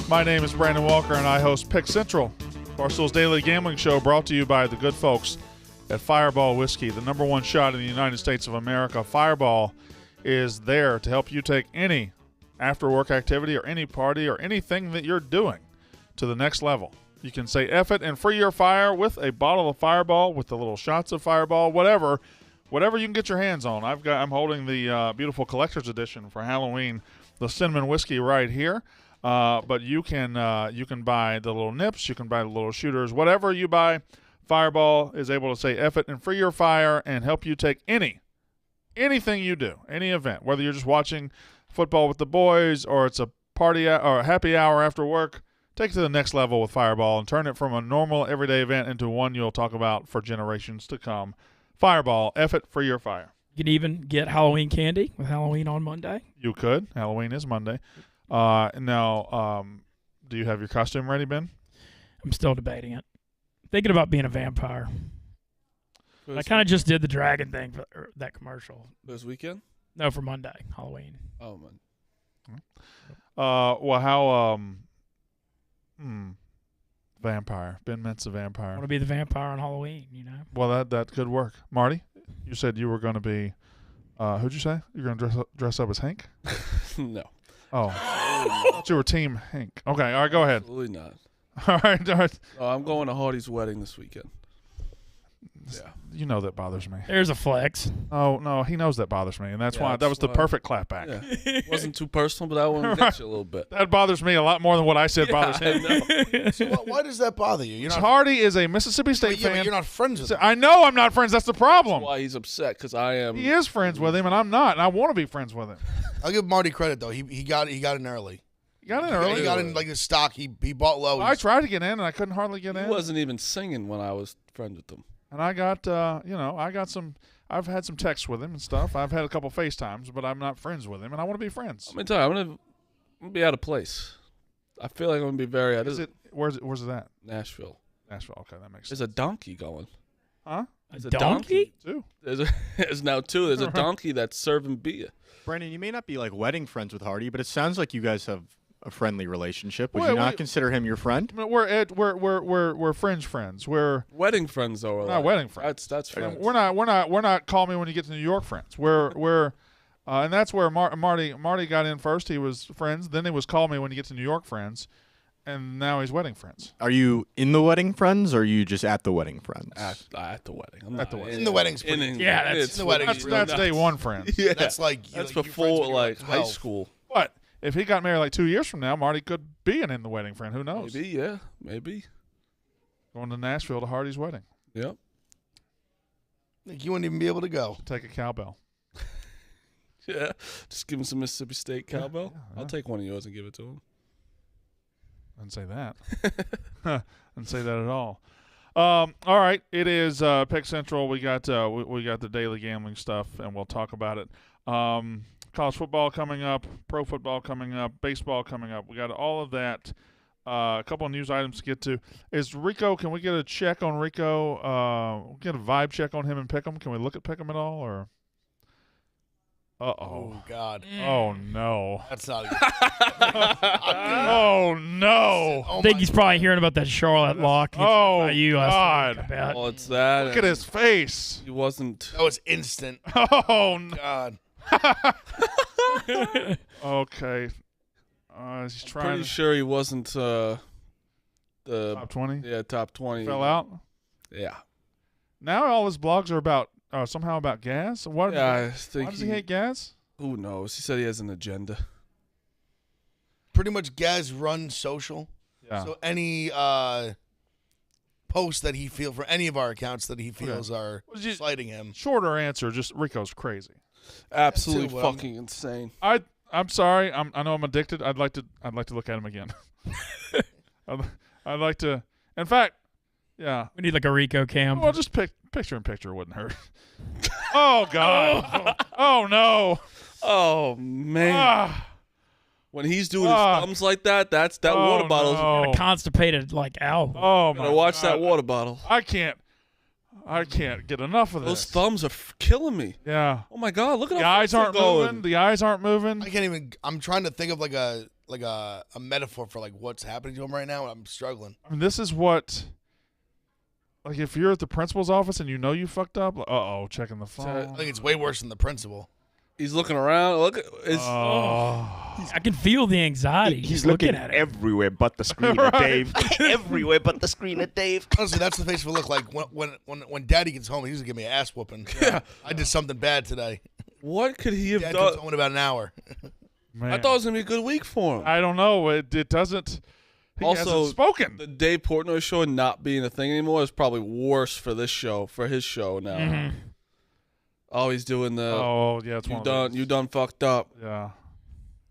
My name is Brandon Walker, and I host Pick Central, Barstool's daily gambling show brought to you by the good folks at Fireball Whiskey, the #1 shot in the United States of America. Fireball is there to help you take any after-work activity or any party or anything that you're doing to the next level. You can say F it and free your fire with a bottle of Fireball, with the little shots of Fireball, whatever you can get your hands on. I'm holding the beautiful collector's edition for Halloween, the cinnamon whiskey right here. But you can buy the little nips, you can buy the little shooters, whatever you buy. Fireball is able to say F it and free your fire and help you take anything you do, any event, whether you're just watching football with the boys or it's a party or a happy hour after work. Take it to the next level with Fireball and turn it from a normal everyday event into one you'll talk about for generations to come. Fireball, F it, free your fire. You can even get Halloween candy with Halloween on Monday. You could. Halloween is Monday. Now, do you have your costume ready, Ben? I'm still debating it. Thinking about being a vampire. I kind of just did the dragon thing for that commercial. This weekend? No, for Monday, Halloween. Oh, man. Well, how, vampire. Ben Mint's a I vampire. want to be the vampire on Halloween, you know? Well, that could work. Marty, you said you were going to be, who'd you say? You're going to dress up as Hank? No. Oh. I thought you were Team Hank. Okay, all right, go ahead. Absolutely not. All right. Oh, I'm going to Hardy's wedding this weekend. Yeah. You know that bothers me. There's a flex. Oh, no, he knows that bothers me, and that's why that was the perfect clapback. Yeah. It wasn't too personal, but I want to get you a little bit. That bothers me a lot more than what I said bothers him. So why does that bother you? Hardy is a Mississippi State fan. But you're not friends with him. I know I'm not friends. That's the problem. That's why he's upset, because I am. He is friends with him, and I'm not, and I want to be friends with him. I'll give Marty credit, though. He got in early. He got in early. He got in like his stock. He bought low. Well, I tried to get in, and I couldn't hardly get in. He wasn't even singing when I was friends with him. And I got, I've had some texts with him and stuff. I've had a couple FaceTimes, but I'm not friends with him, and I want to be friends. I'm going to tell you, I'm going to be out of place. I feel like I'm going to be very out of Where's it at? Nashville. Okay, that makes sense. There's a donkey going. Huh? A donkey? Two. There's now two. There's a donkey that's serving beer. Brandon, you may not be like wedding friends with Hardy, but it sounds like you guys have a friendly relationship. Would you not consider him your friend? We're fringe friends. We're wedding friends, though. Not wedding friends. That's friends. We're not call me when you get to New York friends. We're and that's where Marty got in first. He was friends. Then it was call me when you get to New York friends, and now he's wedding friends. Are you in the wedding friends, or are you just at the wedding friends? At the wedding. I'm at the wedding. In the wedding's that's in the wedding. That's day one friends. Yeah, that's before like high school. But if he got married like 2 years from now, Marty could be an in the wedding friend. Who knows? Maybe. Going to Nashville to Hardy's wedding. Yep. You wouldn't even be able to go. Take a cowbell. Yeah. Just give him some Mississippi State cowbell. Yeah. I'll take one of yours and give it to him. I didn't say that. Didn't say that at all. All right. It is Pick Central. We got the daily gambling stuff, and we'll talk about it. College football coming up, pro football coming up, baseball coming up. We got all of that. A couple of news items to get to. Is Rico? Can we get a check on Rico? Get a vibe check on him and Pick'em? Can we look at Pick'em at all? Or Oh God! Oh no! That's not. Oh no! I think he's probably hearing about that Charlotte lock. Oh you God! Oh, it's that. Look at his face. He wasn't. That was instant. Oh no! God. Okay. He's trying. Pretty sure he wasn't the top 20. Yeah, top 20. Fell out. Yeah. Now all his blogs are about somehow about gas. What? Yeah, I why think does he hate gas? Who knows? He said he has an agenda. Pretty much, Gaz runs social. Yeah. So any posts that he feels for any of our accounts that he feels are slighting him. Shorter answer, just Rico's crazy. Absolutely fucking insane. I'm sorry. I know I'm addicted. I'd like to look at him again. I'd like to. In fact, yeah. We need like a Rico cam. Well, just picture in picture wouldn't hurt. Oh God. Oh no. Oh man. When he's doing his thumbs like that, that's that water bottle. No. A constipated like owl. Oh my! Watch that water bottle. I can't get enough of this. Those thumbs are killing me. Yeah. Oh my God! Look at the how eyes aren't going. moving. The eyes aren't moving. I can't even. I'm trying to think of like a like a metaphor for like what's happening to him right now. I'm struggling. I mean, this is what. Like if you're at the principal's office and you know you fucked up, checking the phone. I think it's way worse than the principal. He's looking around. Look, I can feel the anxiety. He's looking at it. everywhere but the screen at Dave. Everywhere but the screen at Dave. Honestly, that's the face will look like when Daddy gets home. He's gonna give me an ass whooping. Yeah. I did something bad today. what could he have Dad done? comes home in about an hour. Man. I thought it was gonna be a good week for him. I don't know. It doesn't. He Also, hasn't spoken. The Dave Portnoy show not being a thing anymore is probably worse for his show now. Mm-hmm. Oh, he's doing the. Oh yeah, it's one of those. You done fucked up. Yeah.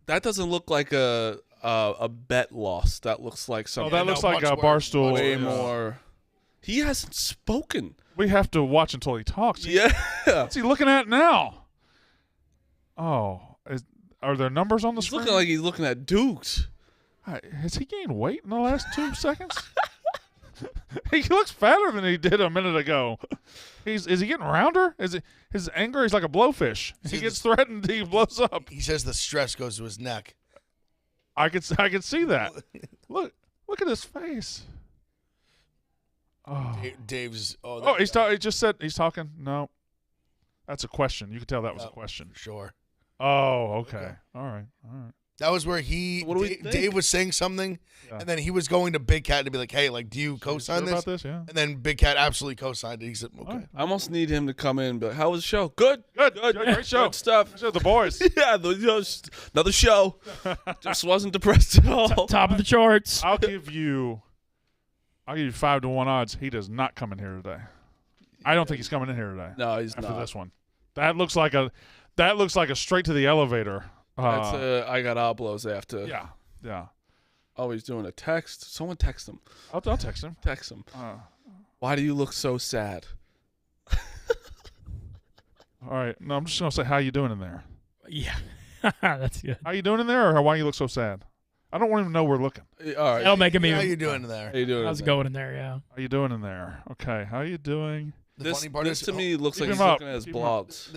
That doesn't look like a bet loss. That looks like Oh, something. that looks like much a worse. Barstool. way yeah. more. He hasn't spoken. We have to watch until he talks. Yeah. What's he looking at now? Oh, are there numbers on the He's screen? looking like he's looking at Dukes. Has he gained weight in the last 2 seconds? He looks fatter than he did a minute ago. Is he getting rounder? His anger is like a blowfish. He gets threatened, he blows up. He says the stress goes to his neck. I could see that. Look at his face. Oh, Dave's. he just said he's talking. No, that's a question. You could tell that was a question. Sure. Oh, okay. All right. That was where What do we think? Dave was saying something, and then he was going to Big Cat to be like, "Hey, like, do you co-sign Sure this?" about this? Yeah. And then Big Cat absolutely co-signed it. He said, "Okay." All right. I almost need him to come in and be like, how was the show? Good. Good. Great show. Good stuff. Show the boys. Yeah, another show. Just wasn't depressed at all. Top of the charts. I'll give you 5-1 odds. He does not come in here today. I don't think he's coming in here today. No, he's after not. this one. That looks like a straight to the elevator. That's I got oblos after. Yeah. Oh, he's doing a text. Someone text him. I'll text him. Text him. Why do you look so sad? All right. No, I'm just gonna say how you doing in there. Yeah, that's good. How you doing in there, or why you look so sad? I don't even know we're looking. All right. That'll make him How even. you doing there? How you doing? How's it going in there? Yeah. How you doing in there? Okay. How you doing? The funny part This is, to me looks keep like he's him up. looking at his Keep him up. blogs.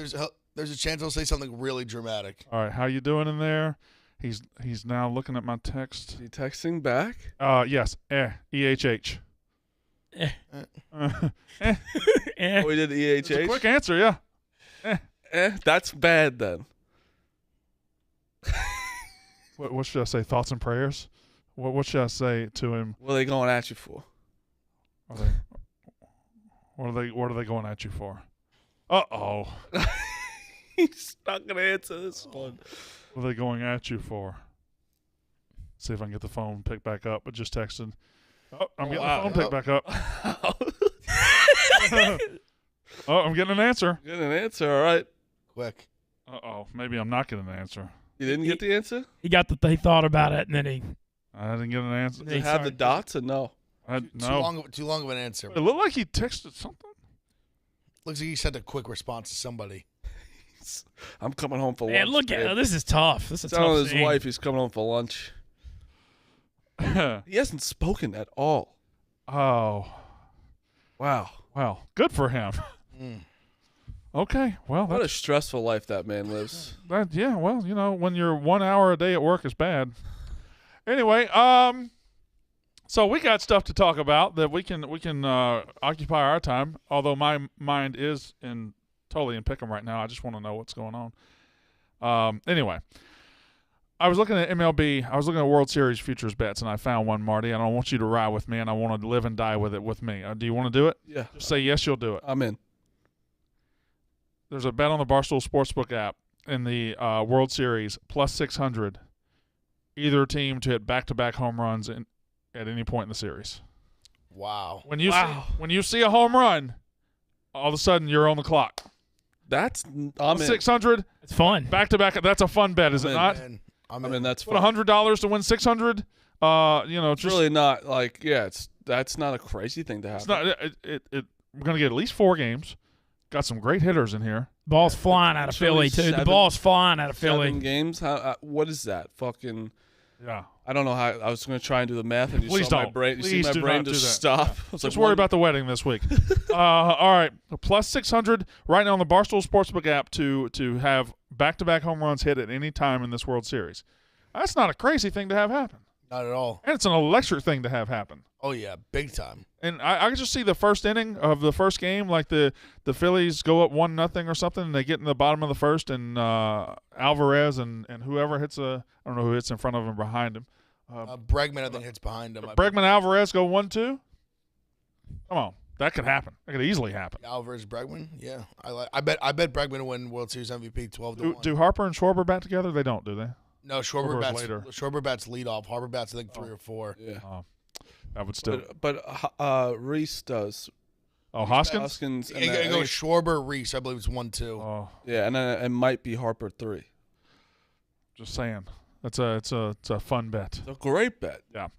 there's a chance he'll say something really dramatic. All right. How you doing in there? He's now looking at my text. Is he texting back? Yes. EHH. Eh. Oh, we did the It's a EHH. quick answer. Yeah. That's bad then. What should I say? Thoughts and prayers. What should I say to him? What are they going at you for? What are they going at you for? Uh-oh. He's not gonna answer this one. What are they going at you for? See if I can get the phone picked back up, but just texted. Oh, I'm getting the phone picked back up. Oh, I'm getting an answer. Get an answer, all right. Quick. Uh-oh. Maybe I'm not getting an answer. You didn't get the answer? He got he thought about it, and then he. I didn't get an answer. Does it have the dots or no? No. Too long of an answer. It looked like he texted something. Looks like he sent a quick response to somebody. I'm coming home for lunch. Man, look at this is tough. This is Telling tough. his scene. wife he's coming home for lunch. He hasn't spoken at all. Oh. Wow. Well, good for him. Okay. Well, What a stressful life that man lives. yeah, well, when you're 1 hour a day at work is bad. Anyway, so we got stuff to talk about that we can occupy our time. Although my mind is totally in pick'em right now. I just want to know what's going on. Anyway, I was looking at MLB. I was looking at World Series futures bets, and I found one, Marty. And I want you to ride with me, and I want to live and die with it with me. Do you want to do it? Yeah. Just say yes, you'll do it. I'm in. There's a bet on the Barstool Sportsbook app in the World Series, plus 600, either team to hit back-to-back home runs at any point in the series. Wow. When you see a home run, all of a sudden you're on the clock. I'm in. 600, It's fun. back-to-back. That's a fun bet, is it in. not? I'm I mean, that's Put fun. $100 to win 600. It's just really not like, that's not a crazy thing to happen. it's not. We're gonna get at least 4 games. Got some great hitters in here. Ball's flying out of Philly too. The ball's flying out of Philly. 7 games? How? What is that? Fucking. Yeah. I don't know how. I was going to try and do the math, and you Please saw my don't. brain. You see Please my do brain not do just that. stop. Yeah. I was Just like, worry one- about the wedding this week. All right, plus 600 right now on the Barstool Sportsbook app to have back-to-back home runs hit at any time in this World Series. That's not a crazy thing to have happen. Not at all. And it's an electric thing to have happen. Oh, yeah, big time. And I can just see the first inning of the first game, like the Phillies go up 1-0 or something, and they get in the bottom of the first, and Alvarez and whoever hits I don't know who hits in front of him, behind him. Bregman, I think, hits behind him. Bregman, Alvarez go 1-2. Come on, that could happen. That could easily happen. Alvarez, Bregman, yeah. I bet Bregman will win World Series MVP 12-1. Do Harper and Schwarber bat together? They don't, do they? No, Schwarber's later. Schwarber bats lead off. Harper bats, I think, 3 or 4. Yeah. That would still. But Reese does. Oh, Hoskins? Hoskins. And It goes Schwarber, Reese. I believe it's 1-2. Oh, yeah, and then it might be Harper 3. just saying. It's a fun bet. It's a great bet. Yeah.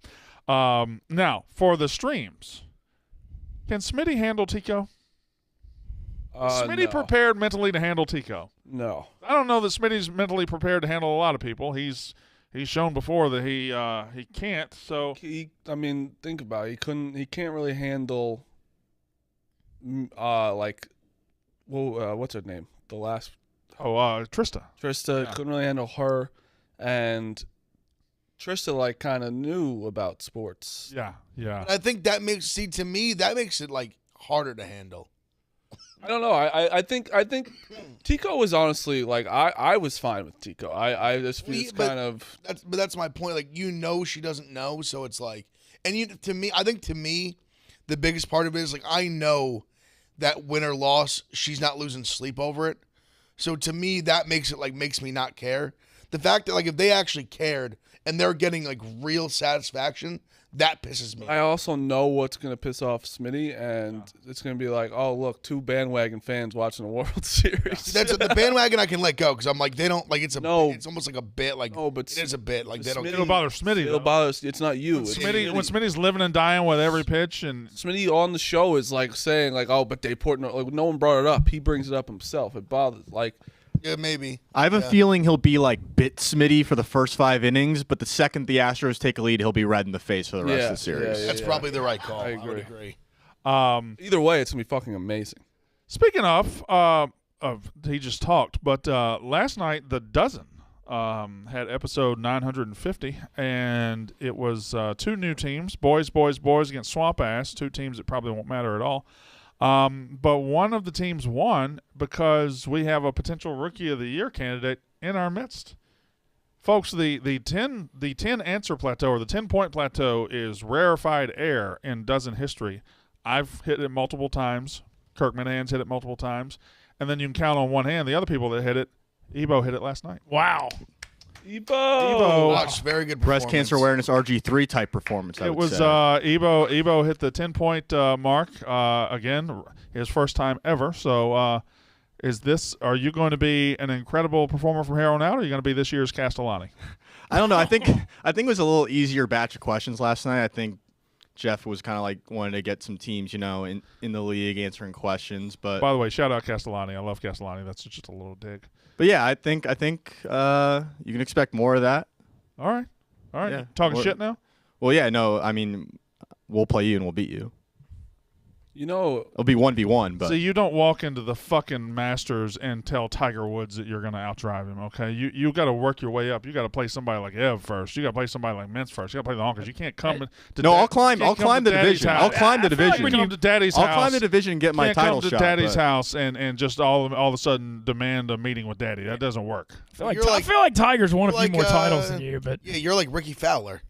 Now for the streams, can Smitty handle Tico? Smitty No. prepared mentally to handle Tico? No. I don't know that Smitty's mentally prepared to handle a lot of people. He's shown before that he can't. So I mean, think about it. He can't really handle what's her name? The last Trista. Trista Yeah. couldn't really handle her, and Trista kind of knew about sports. Yeah. I think that makes to me that makes it harder to handle. I don't know. I think Tico was honestly I was fine with Tico. I just feel it's kind of that's my point. She doesn't know, so it's I think to me, the biggest part of it is I know that win or loss, she's not losing sleep over it. So to me, that makes it makes me not care. The fact that if they actually cared and they're getting real satisfaction, that pisses me. I also know what's going to piss off Smitty, and it's going to be oh, look, 2 bandwagon fans watching the World Series. That's the bandwagon I can let go because I'm they don't it's a No. it's almost like a bit No, but it is a bit they don't. It'll bother Smitty. It'll bother. It's not you. When Smitty's living and dying with every pitch, and Smitty on the show is saying oh, but they poured no one brought it up. He brings it up himself. It bothers Yeah, maybe. I have a feeling he'll be bit Smitty for the first 5 innings, but the second the Astros take a lead, he'll be red in the face for the rest of the series. That's probably the right call. I would agree. agree. Either way, it's gonna be fucking amazing. speaking of he just talked, but last night the Dozen had episode 950, and it was 2 new teams, boys against Swamp Ass, 2 teams that probably won't matter at all. But one of the teams won because we have a potential Rookie of the Year candidate in our midst. Folks, the 10 answer plateau, or the 10-point plateau, is rarefied air in Dozen history. I've hit it multiple times. Kirk Minahan's hit it multiple times. And then you can count on one hand the other people that hit it. Ebo hit it last night. Wow. Ebo. Watch, very good Breast performance. cancer awareness RG3 type performance. It was Ebo hit the 10-point mark again, his first time ever. So are you going to be an incredible performer from here on out, or are you going to be this year's Castellani? I don't know. I think it was a little easier batch of questions last night. I think Jeff was kind of wanted to get some teams, in the league answering questions. But By the way, shout out Castellani. I love Castellani. That's just a little dig. But yeah, I think you can expect more of that. All right. Yeah. Talking shit now? Well, yeah, no. I mean, we'll play you and we'll beat you. It'll be 1v1, but See, you don't walk into the fucking Masters and tell Tiger Woods that you're going to outdrive him, okay? You got to work your way up. You got to play somebody like Ev first. You got to play somebody like Mintz first. You got to play the Honkers. You can't come to I'll climb the division. I'll climb the division. When you come to Daddy's I'll house, climb the division and get my title come to shot. Daddy's but- house and just all of a sudden demand a meeting with Daddy. That doesn't work. I feel like Tiger's won a few more titles than you, but Yeah, you're like Ricky Fowler.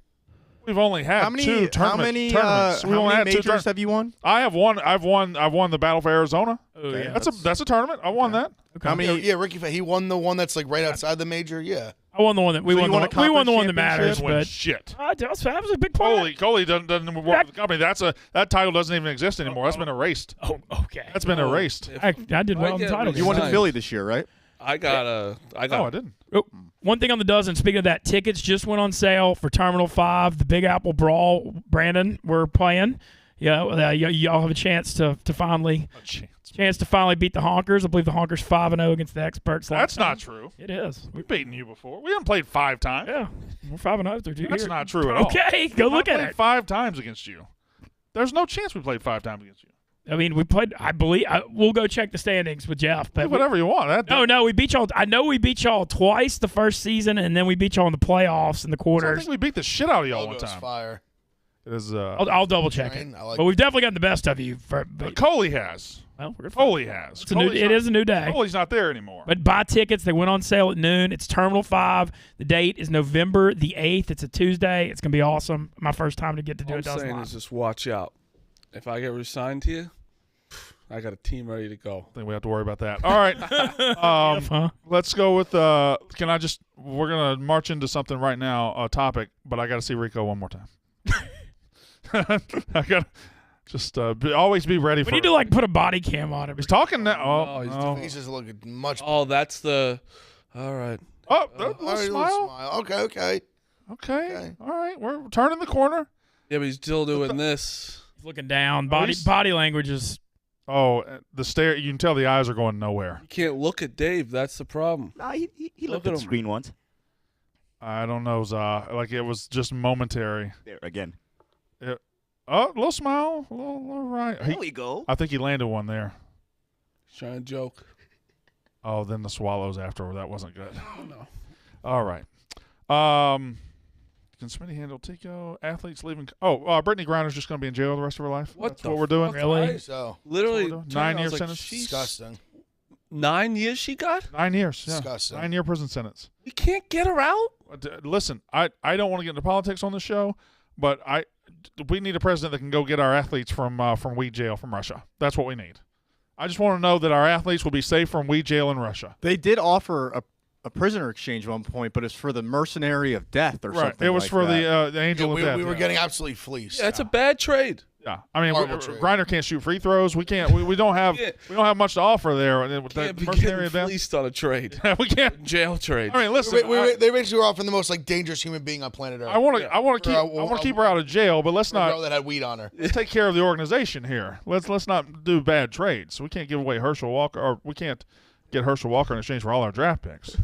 We've only had How many 2 tournaments. how many majors have you won? I have won. I've won the Battle for Arizona. oh, yeah, That's a tournament. I won that. How many? Yeah, Ricky. He won the one that's right outside the major. Yeah. I won the one that we So won. you won We won the one that a conference matters, Win but shit. that was a big part. Coley doesn't work with the company. That title doesn't even exist anymore. That's been erased. Oh, okay. That's been erased. I did well in the title. You won in Nice. Philly this year, right? I got. No, I didn't. Oh, one thing on the Dozen, speaking of that, tickets just went on sale for Terminal 5, the Big Apple Brawl. Brandon, we're playing. Yeah, y'all have a chance to finally beat the Honkers. I believe the Honkers 5-0 against the Experts. That's not true. It is. We've beaten you before. We haven't played 5 times. Yeah, we're 5-0 through 2 That's years. not true at all. Okay, go look I at played it. 5 times against you. There's no chance we played 5 times against you. I mean, we played. I believe we'll go check the standings with Jeff. But whatever you want. No, we beat y'all. I know we beat y'all twice the first season, and then we beat y'all in the playoffs and the I quarters. think we beat the shit out of y'all one Logos time. fire. It is, I'll double check it. I like But we've definitely gotten the best of you. Coley has. Well, we're Coley has. it is a new day. Coley's not there anymore. But buy tickets. They went on sale at noon. It's Terminal 5. The date is November the 8th. It's a Tuesday. It's going to be awesome. My first time to get to do All it. I'm saying is just watch out. If I get resigned to you, I got a team ready to go. I think we have to worry about that. All right. Let's go with we're going to march into something right now, a topic, but I got to see Rico one more time. I got to just always be ready for it. We need to put a body cam on him. He's talking now. Oh, He's just looking much. Oh, that's the. All right. oh, All right, smile. Okay. Okay. All right. We're turning the corner. Yeah, but he's still doing this. He's looking down. Body language is. Oh, the stare. You can tell the eyes are going nowhere. You can't look at Dave. That's the problem. Nah, he Look looked at at the him. screen once. I don't know, like it was just momentary. There again. Oh, a little smile, a little right. There we go. I think he landed one there. He's trying to joke. Oh, then the swallows after. That wasn't good. No. All right. Can Smitty handle Tico? Athletes leaving. Brittany Griner's just going to be in jail the rest of her life. That's what we're doing. Really? So Literally, That's what we're doing. 9 year I was like, sentence? she's- disgusting. 9 years she got? 9 years. Yeah. Disgusting. 9 year prison sentence. We can't get her out? Listen, I don't want to get into politics on the show, but we need a president that can go get our athletes from weed jail from Russia. That's what we need. I just want to know that our athletes will be safe from weed jail in Russia. They did offer a prisoner exchange at one point, but it's for the mercenary of death or something. It was like for that. the angel of death. We were getting absolutely fleeced. Yeah, it's a bad trade. Yeah, I mean, Horrible trade. Griner can't shoot free throws. We can't. We don't have. Yeah. We don't have much to offer there. With Can't that be mercenary of getting death. fleeced on a trade. we can't. Jail trade. I mean, listen. They basically were offering the most dangerous human being on planet Earth. I want to keep her out of jail, but let's a girl not. that had weed on her. Let's take care of the organization here. Let's not do bad trades. We can't give away Herschel Walker, or we can't get Herschel Walker in exchange for all our draft picks.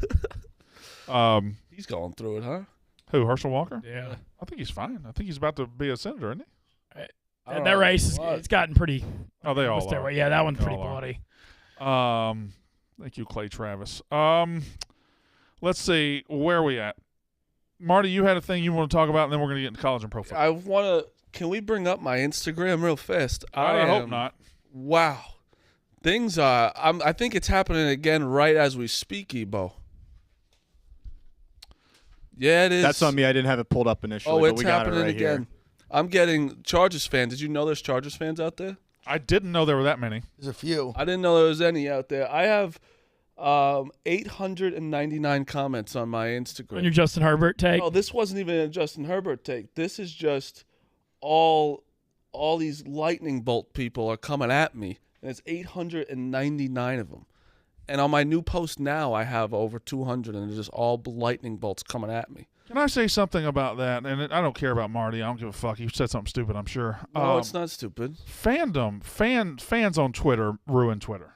He's going through it, huh? Who, Herschel Walker? Yeah. I think he's fine. I think he's about to be a senator, isn't he? And that race, it's gotten pretty. Oh, they all are. Yeah, that one's They pretty all are. bloody. Thank you, Clay Travis. Let's see, where are we at? Marty, you had a thing you want to talk about, and then we're going to get into college and pro football. I want to. Can we bring up my Instagram real fast? I hope not. Wow. Things are. I think it's happening again right as we speak, Ebo. Yeah, it is. That's on me. I didn't have it pulled up initially. Oh, but it's we got it happening right again. Here. I'm getting Chargers fans. Did you know there's Chargers fans out there? I didn't know there were that many. There's a few. I didn't know there was any out there. I have 899 comments on my Instagram. On your Justin Herbert take. No, this wasn't even a Justin Herbert take. This is just all these lightning bolt people are coming at me, and it's 899 of them. And on my new post now, I have over 200, and they're just all lightning bolts coming at me. Can I say something about that? And I don't care about Marty. I don't give a fuck. He said something stupid, I'm sure. No, it's not stupid. Fans on Twitter ruin Twitter.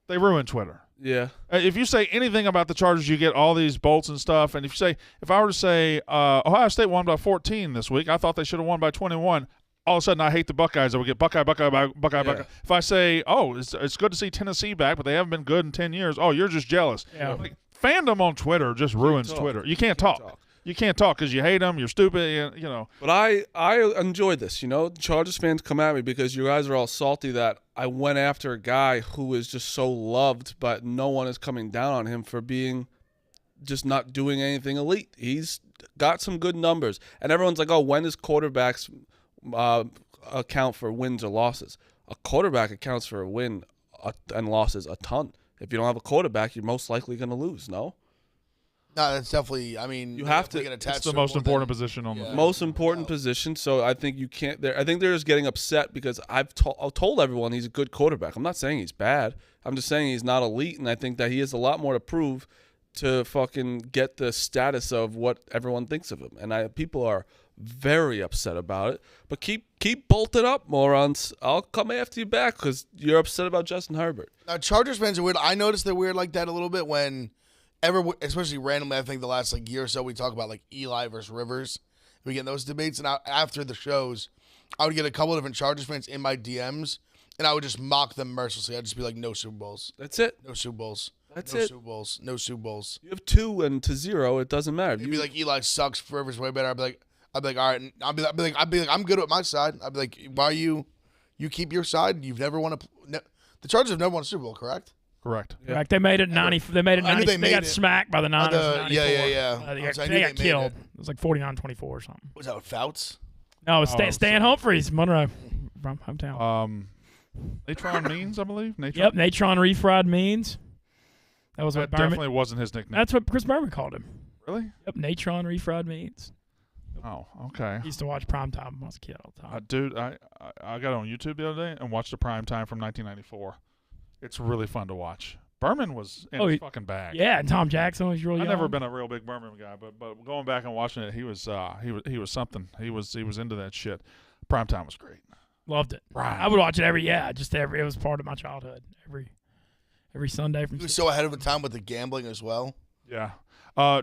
They ruin Twitter. Yeah. If you say anything about the Chargers, you get all these bolts and stuff. And if I were to say Ohio State won by 14 this week, I thought they should have won by 21. All of a sudden, I hate the Buckeyes. I would get Buckeye. If I say, it's good to see Tennessee back, but they haven't been good in 10 years. Oh, you're just jealous. Yeah. Like, fandom on Twitter just ruins Twitter. You can't talk. You can't talk because you hate them. You're stupid. You know. But I enjoy this. You know, Chargers fans come at me because you guys are all salty that I went after a guy who is just so loved, but no one is coming down on him for being just not doing anything elite. He's got some good numbers. And everyone's like, oh, when does quarterbacks account for wins or losses? A quarterback accounts for a win and losses a ton. If you don't have a quarterback, you're most likely going to lose, no? No, that's definitely. I mean, You have to- get attached It's the to most more important than- position on the Most important position. So I think you can't. I think they're just getting upset because I've told everyone he's a good quarterback. I'm not saying he's bad. I'm just saying he's not elite, and I think that he has a lot more to prove to fucking get the status of what everyone thinks of him. And people are very upset about it. But keep bolting up, morons. I'll come after you back because you're upset about Justin Herbert. Now, Chargers fans are weird. I noticed they're weird like that a little bit especially randomly, I think the last year or so, we talk about Eli versus Rivers. We get in those debates, and after the shows, I would get a couple of different Chargers fans in my DMs, and I would just mock them mercilessly. I'd just be like, no Super Bowls. That's it. No Super Bowls. That's no it. Super Bowls. No Super Bowls. You have 2 and to 0. It doesn't matter. You'd be like, Eli sucks. Forever's way better. I'd be like, all right. And I'd be like, I'm good with my side. I'd be like, why are you keep your side? You've never won the Chargers have never won a Super Bowl, correct? Correct. Yeah. Correct. They made it 90. They made it I knew 90. They got it. smacked by the Niners. in 94. Yeah. They I got, knew they they got made killed. it. It was like 49-24 or something. Was that with Fouts? No, it was Oh, Stan Humphries, Monroe, from hometown. Natron Means, I believe. Yep, Natron refried means. That was what That Berman. definitely wasn't his nickname. That's what Chris Berman called him. Really? Yep, Natron refried means. Oh, okay. He used to watch primetime when I was a kid all the time. Dude, I got on YouTube the other day and watched the prime time from 1994. It's really fun to watch. Berman was in his fucking bag. Yeah, and Tom Jackson was really I've young. never been a real big Berman guy, but going back and watching it, he was something. He was into that shit. Prime time was great. Loved it. Right. I would watch it it was part of my childhood. Every Sunday from He was so ahead of the time with the gambling as well. Yeah. Are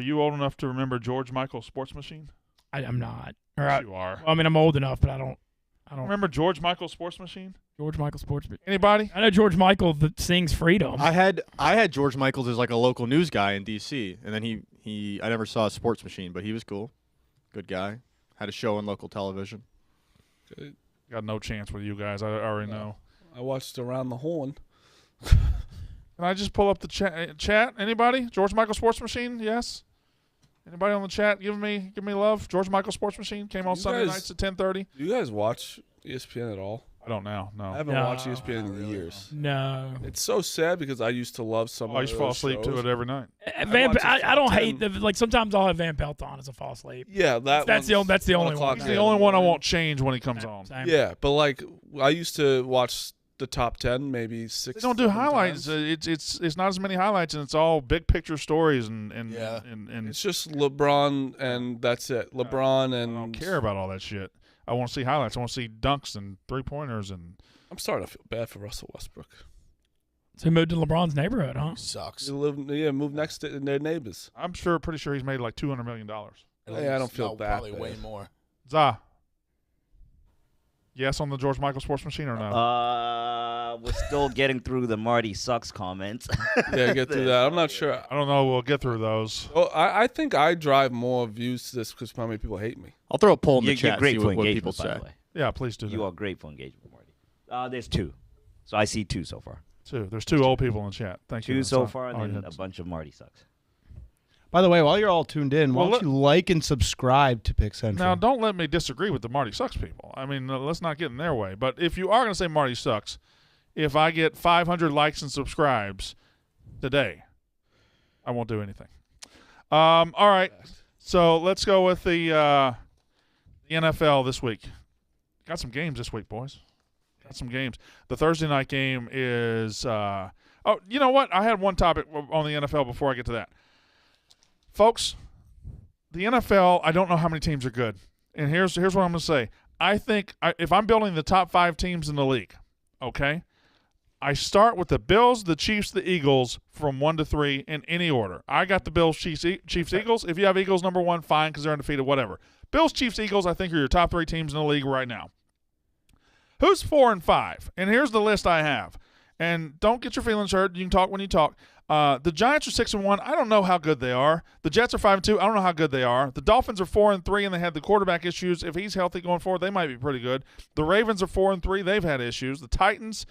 you old enough to remember George Michael's Sports Machine? I'm not. Yes, you are. Well, I mean, I'm old enough, but I don't Remember George Michael's Sports Machine? George Michael Sports. Anybody? I know George Michael that sings Freedom. I had George Michaels as like a local news guy in D.C. and then I never saw a Sports Machine, but he was cool, good guy. Had a show on local television. Good. Got no chance with you guys. I already know. I watched Around the Horn. Can I just pull up the chat? Anybody? George Michael Sports Machine? Yes. Anybody on the chat give me love? George Michael Sports Machine came on Sunday nights at 10:30. Do you guys watch ESPN at all? I don't know. No. I haven't watched ESPN in years. No. It's so sad because I used to love some. I used to fall asleep to it every night. I don't hate like sometimes I'll have Van Pelt on as a fall asleep. Yeah, That's the only one. He's the only one I won't change when he comes on. Same. Yeah, but like I used to watch the top 10, maybe 6. They don't do 7 highlights. times. It's not as many highlights, and it's all big picture stories and It's just LeBron and that's it. LeBron and I don't care about all that shit. I want to see highlights. I want to see dunks and 3-pointers and. I'm starting to feel bad for Russell Westbrook. So he moved to LeBron's neighborhood, huh? Sucks. Move next to their neighbors. I'm pretty sure he's made like $200 million. Hey, I don't feel bad. Probably way more. Zah. Yes on the George Michael Sports Machine or no? We're still getting through the Marty sucks comments. Yeah, get through that. I'm not sure. I don't know. We'll get through those. Well, I think I drive more views to this because how many people hate me. I'll throw a poll in the You're chat. great See for what people engagement, by say. the way. Yeah, please do that. You are great for engagement, Marty. There's 2. So I see 2 so far. 2. There's 2 old people in the chat. Thank you. 2 so Zah. far, and Oh, then yeah. a bunch of Marty sucks. By the way, while you're all tuned in, why Well, don't you like and subscribe to Pick Central? Now, don't let me disagree with the Marty Sucks people. I mean, let's not get in their way. But if you are going to say Marty Sucks, if I get 500 likes and subscribes today, I won't do anything. All right. So let's go with the NFL this week. Got some games this week, boys. Got some games. The Thursday night game is you know what? I had one topic on the NFL before I get to that. Folks, the NFL, I don't know how many teams are good. And here's what I'm going to say. I think if I'm building the top 5 teams in the league, okay, I start with the Bills, the Chiefs, the Eagles from 1 to 3 in any order. I got the Bills, Chiefs, Eagles. If you have Eagles number 1, fine, because they're undefeated, whatever. Bills, Chiefs, Eagles, I think are your top 3 teams in the league right now. Who's 4 and 5? And here's the list I have. And don't get your feelings hurt. You can talk when you talk. The Giants are 6 and 1. I don't know how good they are. The Jets are 5 and 2. I don't know how good they are. The Dolphins are 4 and 3, and they had the quarterback issues. If he's healthy going forward, they might be pretty good. The Ravens are 4 and 3. They've had issues. The Titans,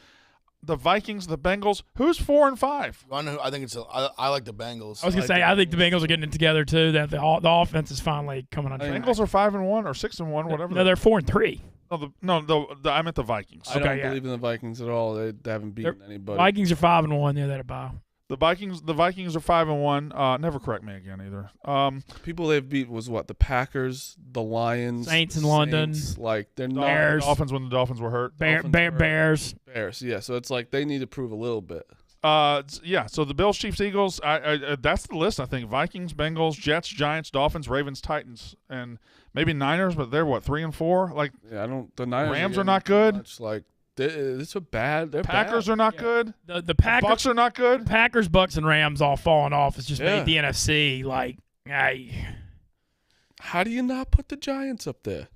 the Vikings, the Bengals. Who's 4 and 5? I think I like the Bengals. I was gonna say I think the Bengals are getting it together too. That the offense is finally coming on. The track. Bengals are 5 and 1 or 6 and 1, whatever. No, they're 4 and 3. I meant the Vikings. I don't yeah. believe in the Vikings at all. They haven't beaten anybody. Vikings are 5 and 1. Yeah, they're about. The Vikings are 5 and 1. Never correct me again either. People they've beat was what? The Packers, the Lions, Saints in London. Like they're not Bears. Dolphins when the Dolphins were hurt. Bears. Bears. Yeah, so it's like they need to prove a little bit. Yeah. So the Bills, Chiefs, Eagles. That's the list. I think Vikings, Bengals, Jets, Giants, Dolphins, Ravens, Titans, and maybe Niners. But they're what 3 and 4. Like Yeah, I don't. The Niners Rams are not good. Much, like it's a bad. They're Packers bad. are not good. The Packers. Bucks are not good. Packers, Bucks, and Rams all falling off. It's just Yeah. made the NFC like. How do you not put the Giants up there?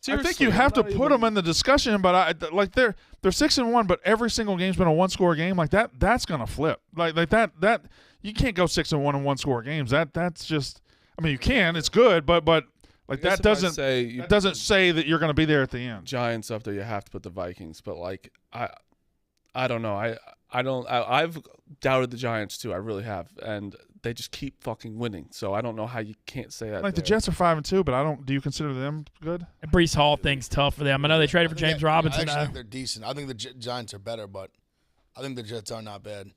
I think you have to put them in the discussion, but they're 6-1, but every single game's been a one-score game. Like that's gonna flip. Like that you can't go 6-1 in one-score games. That's just. I mean, you can. It's good, but like that doesn't say that you're gonna be there at the end. Giants up there, you have to put the Vikings, but like I don't know. I've doubted the Giants too. I really have, and they just keep fucking winning. So I don't know how you can't say that. Like the Jets are 5-2, but I don't. Do you consider them good? And Breece Hall thing's tough for them. I know they traded for James Robinson. I actually think they're decent. I think the Giants are better, but I think the Jets are not bad.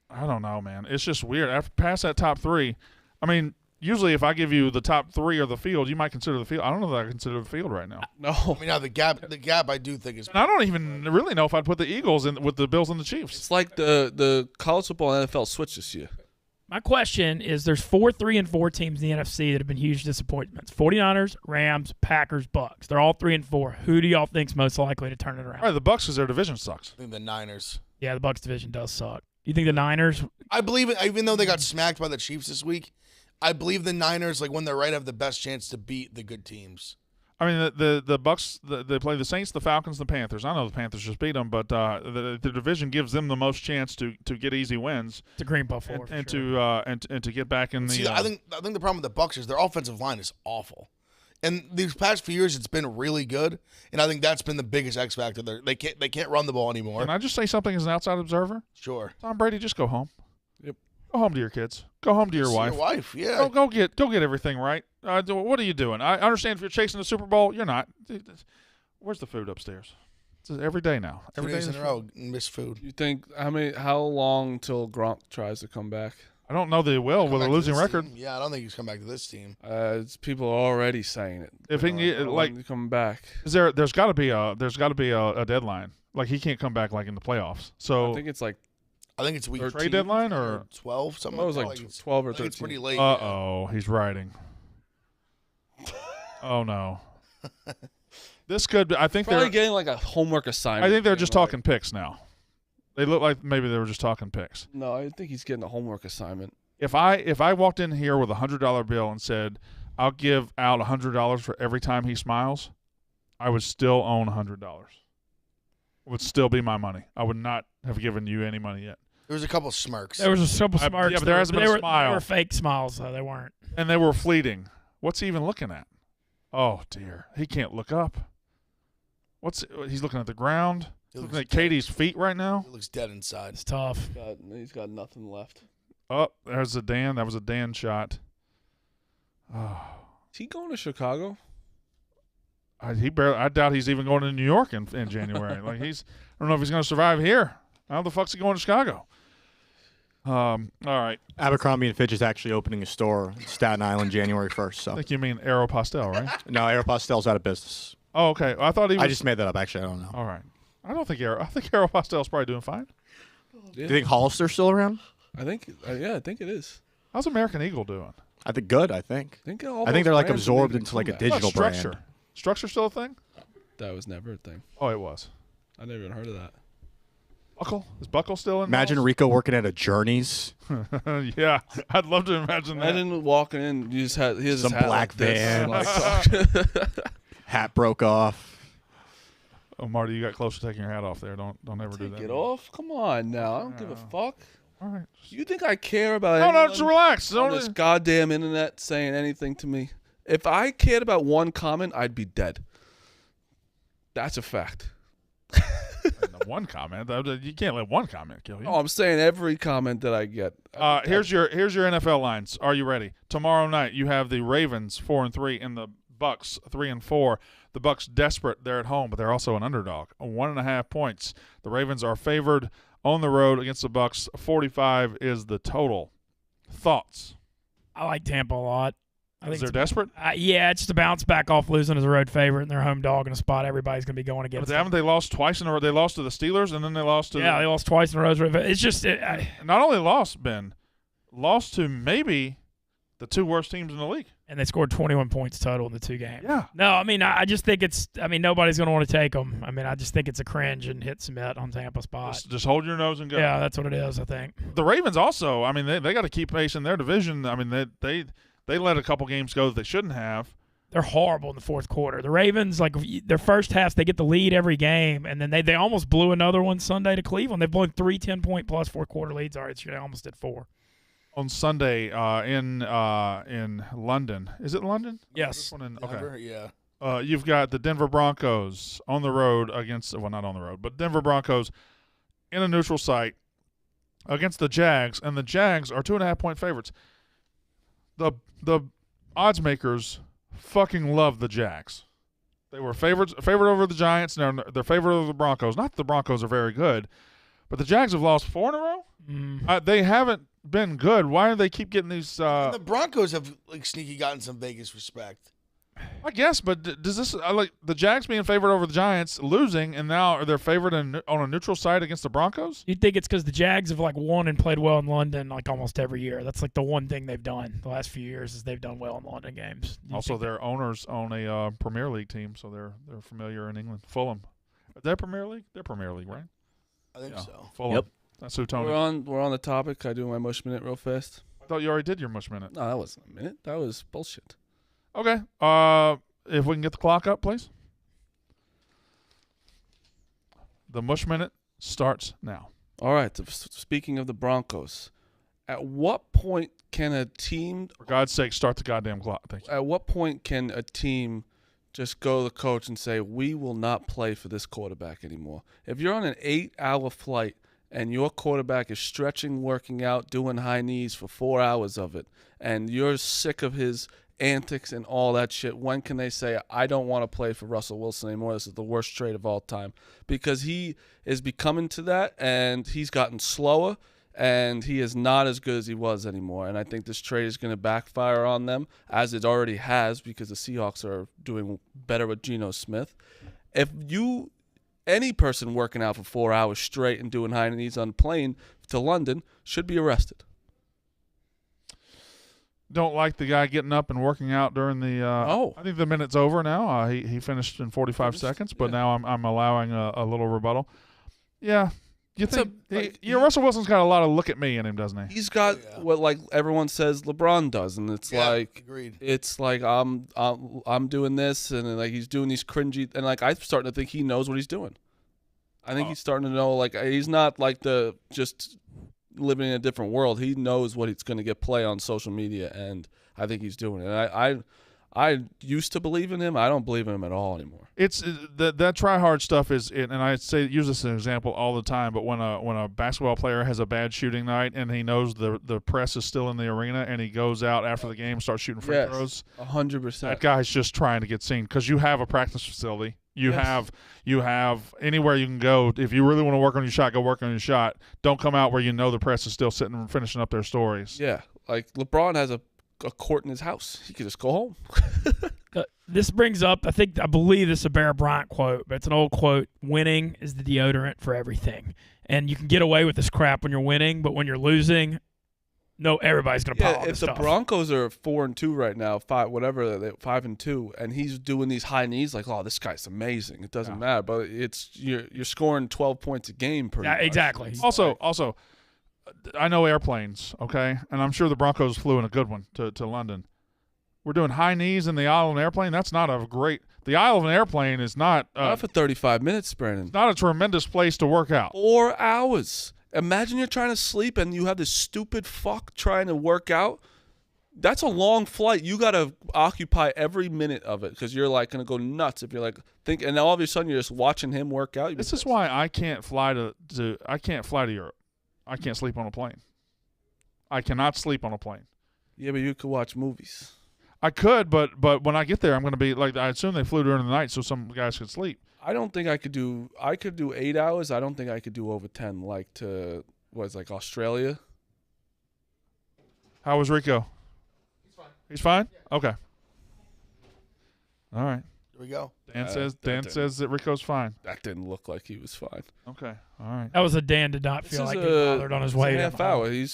I don't know, man. It's just weird. After past that top three, I mean, usually if I give you the top three or the field, you might consider the field. I don't know that I consider the field right now. No. I mean, now the gap I do think is. And I don't even really know if I'd put the Eagles in with the Bills and the Chiefs. It's like the college football and NFL switch this year. My question is there's 4 3-4 teams in the NFC that have been huge disappointments. 49ers, Rams, Packers, Bucks. They're all 3-4. Who do y'all think's most likely to turn it around? All right, the Bucks because their division sucks. I think the Niners. Yeah, the Bucks division does suck. You think the Niners? I believe it, even though they got smacked by the Chiefs this week, I believe the Niners, like when they're right, have the best chance to beat the good teams. I mean, the Bucks, they play the Saints, the Falcons, the Panthers. I know the Panthers just beat them, but the division gives them the most chance to get easy wins. To Green Buffalo and sure. to get back in the. See, I think the problem with the Bucks is their offensive line is awful, and these past few years it's been really good, and I think that's been the biggest X factor. They can't run the ball anymore. Can I just say something as an outside observer? Sure. Tom Brady, just go home. Yep. Go home to your kids. Go home to your wife. Your wife, yeah. Go get everything right. What are you doing? I understand if you're chasing the Super Bowl, you're not. Where's the food upstairs? It's every day now. 2 days in a row, miss food. You think how long till Gronk tries to come back? I don't know that he will with a losing record. Yeah, I don't think he's come back to this team. People are already saying it. If he can get, come back, there's got to be a deadline. Like he can't come back like in the playoffs. So I think it's week trade deadline or 12 something. It was like 12 or 13. It's pretty late. He's riding. Oh no. This could be. I think Probably they're getting like a homework assignment. I think they're just talking picks now. They look like maybe they were just talking picks. No, I think he's getting a homework assignment. If I walked in here with $100 bill and said I'll give out $100 for every time he smiles, I would still own $100. It would still be my money. I would not have given you any money yet. There was a couple smirks. There was a couple smirks. Yeah, but there hasn't been a smile. They were fake smiles, though. They weren't. And they were fleeting. What's he even looking at? Oh, dear. He can't look up. He's looking at the ground. He's looking at Katie's feet right now. He looks dead inside. It's tough. He's got nothing left. Oh, there's a Dan. That was a Dan shot. Oh. Is he going to Chicago? I doubt he's even going to New York in January. I don't know if he's going to survive here. How the fuck's he going to Chicago? All right. Abercrombie & Fitch is actually opening a store in Staten Island January 1st. So I think you mean Aeropostale, right? No, Aeropostale's out of business. Oh, okay. I thought he was. I just made that up. Actually, I don't know. All right. I think Aeropostale's probably doing fine. Yeah. Do you think Hollister's still around? I think it is. How's American Eagle doing? I think good. I think I think they're like absorbed into like a digital Structure. brand. Structure still a thing? That was never a thing. Oh, it was. I never even heard of that. Buckle? Is Buckle still in? Imagine Rico working at a Journeys. Yeah, I'd love to imagine that. Imagine walking in, he has Some his hat black like this, van. like, Hat broke off. Oh, Marty, you got close to taking your hat off there. Don't ever do that. Take it off. Come on now. I don't give a fuck. All right. You think I care about No, anyone just relax. on this goddamn internet saying anything to me? If I cared about one comment, I'd be dead. That's a fact. One comment. You can't let one comment kill you. Oh, I'm saying every comment that I get. Here's your NFL lines. Are you ready? Tomorrow night you have the Ravens 4-3 and the Bucks 3-4. The Bucks desperate. They're at home, but they're also an underdog. 1.5 points. The Ravens are favored on the road against the Bucks. 45 is the total. Thoughts? I like Tampa a lot. Because they're desperate? Yeah, it's just a bounce back off losing as a road favorite and their home dog in a spot everybody's going to be going against. But haven't they lost twice in a row? They lost to the Steelers and then they lost to they lost twice in a row. It's just not only lost to maybe the two worst teams in the league. And they scored 21 points total in the two games. Yeah. No, I mean, I just think nobody's going to want to take them. I mean, I just think it's a cringe and hit submit on Tampa spot. Just hold your nose and go. Yeah, that's what it is, I think. The Ravens also, I mean, they got to keep pace in their division. I mean, they let a couple games go that they shouldn't have. they're horrible in the fourth quarter. The Ravens, like their first half, they get the lead every game, and then they almost blew another one Sunday to Cleveland. They've blown 3 10-point plus fourth quarter leads already. They almost did 4. On Sunday in London. Is it London? Yes. This one in, Denver, okay. yeah. You've got the Denver Broncos on the road against, well, not on the road, but Denver Broncos in a neutral site against the Jags, and the Jags are 2.5-point favorites. The odds makers fucking love the Jags. They were favored over the Giants, and they're favored over the Broncos. Not that the Broncos are very good, but the Jags have lost 4 in a row. They haven't been good. Why do they keep getting these? And the Broncos have like sneaky gotten some Vegas respect. I guess, but does this like the Jags being favored over the Giants, losing, and now they're favored on a neutral site against the Broncos? You think it's because the Jags have like won and played well in London like almost every year? That's like the one thing they've done the last few years is they've done well in London games. Also, their owners own a Premier League team, so they're familiar in England. Fulham, they're Premier League. They're Premier League, right? I think so. Fulham. Yep. That's who Tony. We're on the topic. Can I do my mush minute real fast? I thought you already did your mush minute. No, that wasn't a minute. That was bullshit. Okay. If we can get the clock up, please. The mush minute starts now. All right. Speaking of the Broncos, at what point can a team? For God's sake, start the goddamn clock. Thank you. At what point can a team just go to the coach and say, "We will not play for this quarterback anymore"? If you're on an 8-hour flight and your quarterback is stretching, working out, doing high knees for 4 hours of it, and you're sick of his antics and all that shit, when can they say, I don't want to play for Russell Wilson anymore? This is the worst trade of all time. Because he is becoming to that, and he's gotten slower, and he is not as good as he was anymore. And I think this trade is going to backfire on them, as it already has, because the Seahawks are doing better with Geno Smith. If any person working out for 4 hours straight and doing high knees on a plane to London should be arrested. Don't like the guy getting up and working out during the. I think the minute's over now. He finished in 45 seconds, but now I'm allowing a little rebuttal. Yeah, Russell Wilson's got a lot of look at me in him, doesn't he? He's got what like everyone says LeBron does, and it's agreed. It's like I'm doing this, and like he's doing these cringy, and like I'm starting to think he knows what he's doing. I think he's starting to know, like he's not like the just living in a different world. He knows what he's going to get play on social media, and I think he's doing it. And I used to believe in him. I don't believe in him at all anymore. It's that try hard stuff is, and I use this as an example all the time. But when a basketball player has a bad shooting night and he knows the press is still in the arena and he goes out after the game and starts shooting free throws, 100%. that guy's just trying to get seen because you have a practice facility. You have anywhere you can go. If you really want to work on your shot, go work on your shot. Don't come out where you know the press is still sitting and finishing up their stories. Yeah, like LeBron has a court in his house. He could just go home. This brings up, I believe this is a Bear Bryant quote, but it's an old quote. Winning is the deodorant for everything. And you can get away with this crap when you're winning, but when you're losing, everybody's going to pile on this if the stuff. Broncos are 4-2 right now, 5-2, and he's doing these high knees, like, oh, this guy's amazing. It doesn't matter, but it's you're scoring 12 points a game pretty much. Exactly. Also, I know airplanes, okay, and I'm sure the Broncos flew in a good one to London. We're doing high knees in the aisle of an airplane. That's not a great. The aisle of an airplane is not. Not for 35 minutes, Brandon. Not a tremendous place to work out. 4 hours. Imagine you're trying to sleep and you have this stupid fuck trying to work out. That's a long flight. You got to occupy every minute of it because you're like going to go nuts if you're like think. And all of a sudden you're just watching him work out. This is why I can't fly to Europe. I can't sleep on a plane. I cannot sleep on a plane. Yeah, but you could watch movies. I could, but when I get there, I'm going to be like. I assume they flew during the night so some guys could sleep. I don't think I could do. I could do 8 hours. I don't think I could do over 10. Like to like Australia. How was Rico? He's fine. Yeah. Okay. All right. Here we go. Dan says that Rico's fine. That didn't look like he was fine. Okay. All right. That was a Dan did not feel like getting bothered on his way. A half hour. He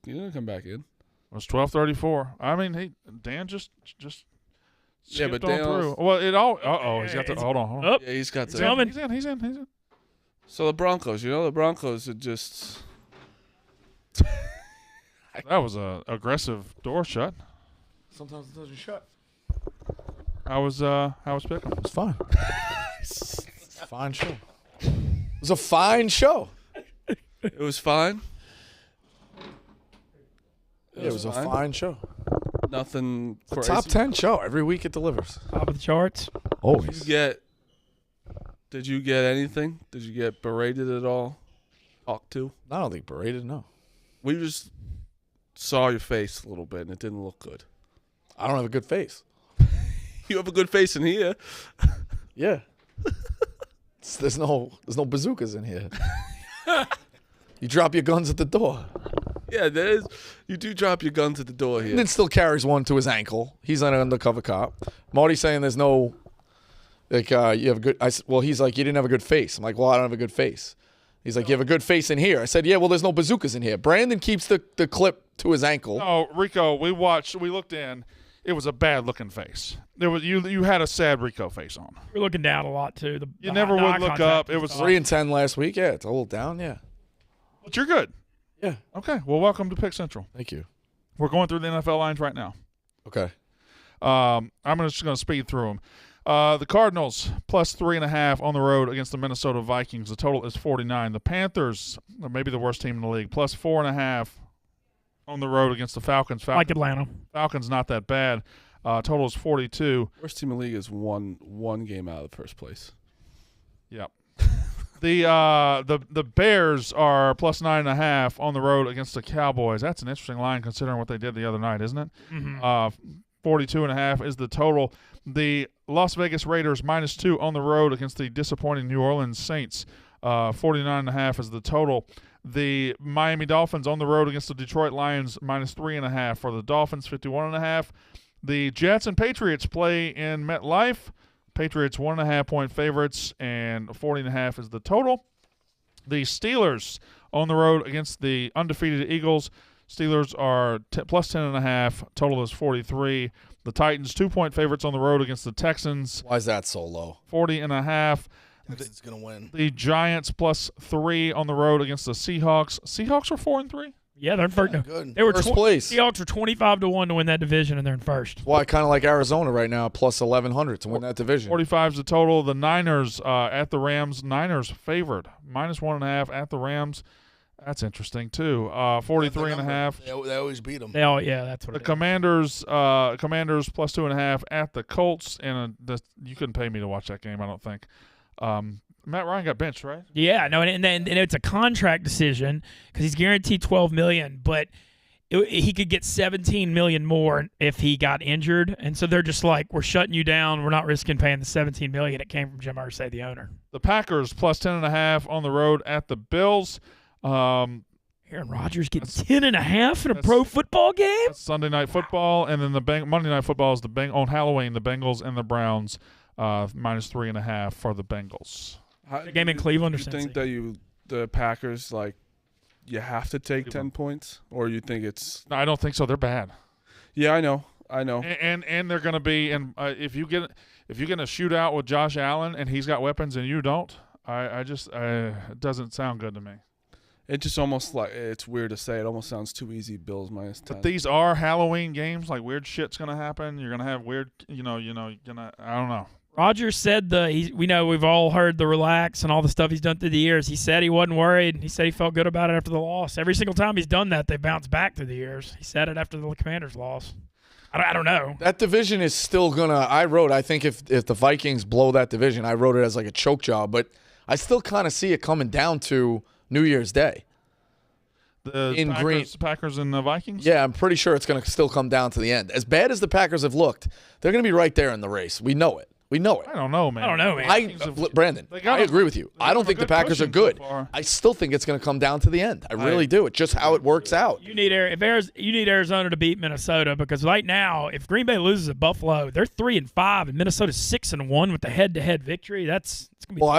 didn't come back in. It was 12:34. I mean, Dan just skipped on Dan through. Well, it all. He's got the. Hold on. Yeah, he's got the. He's in. So the Broncos, the Broncos are just. That was a aggressive door shut. Sometimes it doesn't shut. How was Pick'em? It was fine. Fine show. It was a fine show. It was fine. It was a fine show. Nothing It's a crazy. top 10 show. Every week it delivers. Top of the charts. Always. Did you get anything? Did you get berated at all? Talked to? I don't think berated, no. We just saw your face a little bit, and it didn't look good. I don't have a good face. You have a good face in here. Yeah. There's no bazookas in here. You drop your guns at the door. Yeah, there is. You do drop your guns at the door here. Then still carries one to his ankle. He's an undercover cop. Marty's saying there's no, like, you have a good, he's like, you didn't have a good face. I'm like, well, I don't have a good face. He's like, you have a good face in here. I said, yeah, well, there's no bazookas in here. Brandon keeps the clip to his ankle. No, Rico, we looked in. It was a bad-looking face. There was you had a sad Rico face on. We're looking down a lot, too. You never would look up. It was 3-10 last week. Yeah, it's a little down, yeah. But you're good. Yeah. Okay, well, welcome to Pick Central. Thank you. We're going through the NFL lines right now. Okay. I'm just going to speed through them. The Cardinals plus 3.5 on the road against the Minnesota Vikings. The total is 49. The Panthers, maybe the worst team in the league, plus 4.5 on the road against the Falcons. Like Atlanta. Falcons not that bad. Total is 42. Worst team in the league is one game out of the first place. Yep. The Bears are plus 9.5 on the road against the Cowboys. That's an interesting line considering what they did the other night, isn't it? Mm-hmm. 42.5 is the total. The Las Vegas Raiders minus 2 on the road against the disappointing New Orleans Saints. 49.5 is the total. The Miami Dolphins on the road against the Detroit Lions minus 3.5 for the Dolphins. 51.5. The Jets and Patriots play in MetLife. Patriots 1.5-point favorites, and 40.5 is the total. The Steelers on the road against the undefeated Eagles. Steelers are plus 10.5. Total is 43. The Titans 2-point favorites on the road against the Texans. Why is that so low? 40.5. Texans going to win. The Giants plus 3 on the road against the Seahawks. Seahawks are 4-3. Yeah, they're in first. Yeah, good. They were First place. Seahawks are 25-1 to win that division, and they're in first. Well, I kind of like Arizona right now, plus 1,100 to win that division. 45 is the total. The Niners at the Rams. Niners favored. Minus 1.5 at the Rams. That's interesting, too. 43.5. They always beat them. That's what The it is. Commanders plus 2.5 at the Colts. And you couldn't pay me to watch that game, I don't think. Matt Ryan got benched, right? Yeah, no, and it's a contract decision because he's guaranteed $12 million, but he could get $17 million more if he got injured, and so they're just like, we're shutting you down. We're not risking paying the $17 million. It came from Jim Irsay, the owner. The Packers plus 10.5 on the road at the Bills. Aaron Rodgers getting 10.5 in a pro football game. That's Sunday Night Football, and then the Monday Night Football is on Halloween. The Bengals and the Browns minus 3.5 for the Bengals. The game in Cleveland or you think Cincy? that the Packers, like, you have to take 10 points, or you think it's? No, I don't think so. They're bad. Yeah, I know. And they're going to be. And if you get a shootout with Josh Allen and he's got weapons and you don't, it doesn't sound good to me. It just almost like it's weird to say. It almost sounds too easy. Bills minus 10. But these are Halloween games. Like weird shit's going to happen. You're going to have weird. I don't know. Rodgers said we know we've all heard the relax and all the stuff he's done through the years. He said he wasn't worried. He said he felt good about it after the loss. Every single time he's done that, they bounced back through the years. He said it after the Commanders' loss. I don't know. That division is still going to – I think if the Vikings blow that division, I wrote it as like a choke job, but I still kind of see it coming down to New Year's Day. The Packers and the Vikings? Yeah, I'm pretty sure it's going to still come down to the end. As bad as the Packers have looked, they're going to be right there in the race. We know it. I don't know, man. Brandon, I agree with you. I don't think the Packers are good. I still think it's going to come down to the end. I really do. It's just how it works out. You need Arizona to beat Minnesota because right now, if Green Bay loses at Buffalo, they're 3-5 and Minnesota's 6-1 with the head-to-head victory. It's going to be. Well,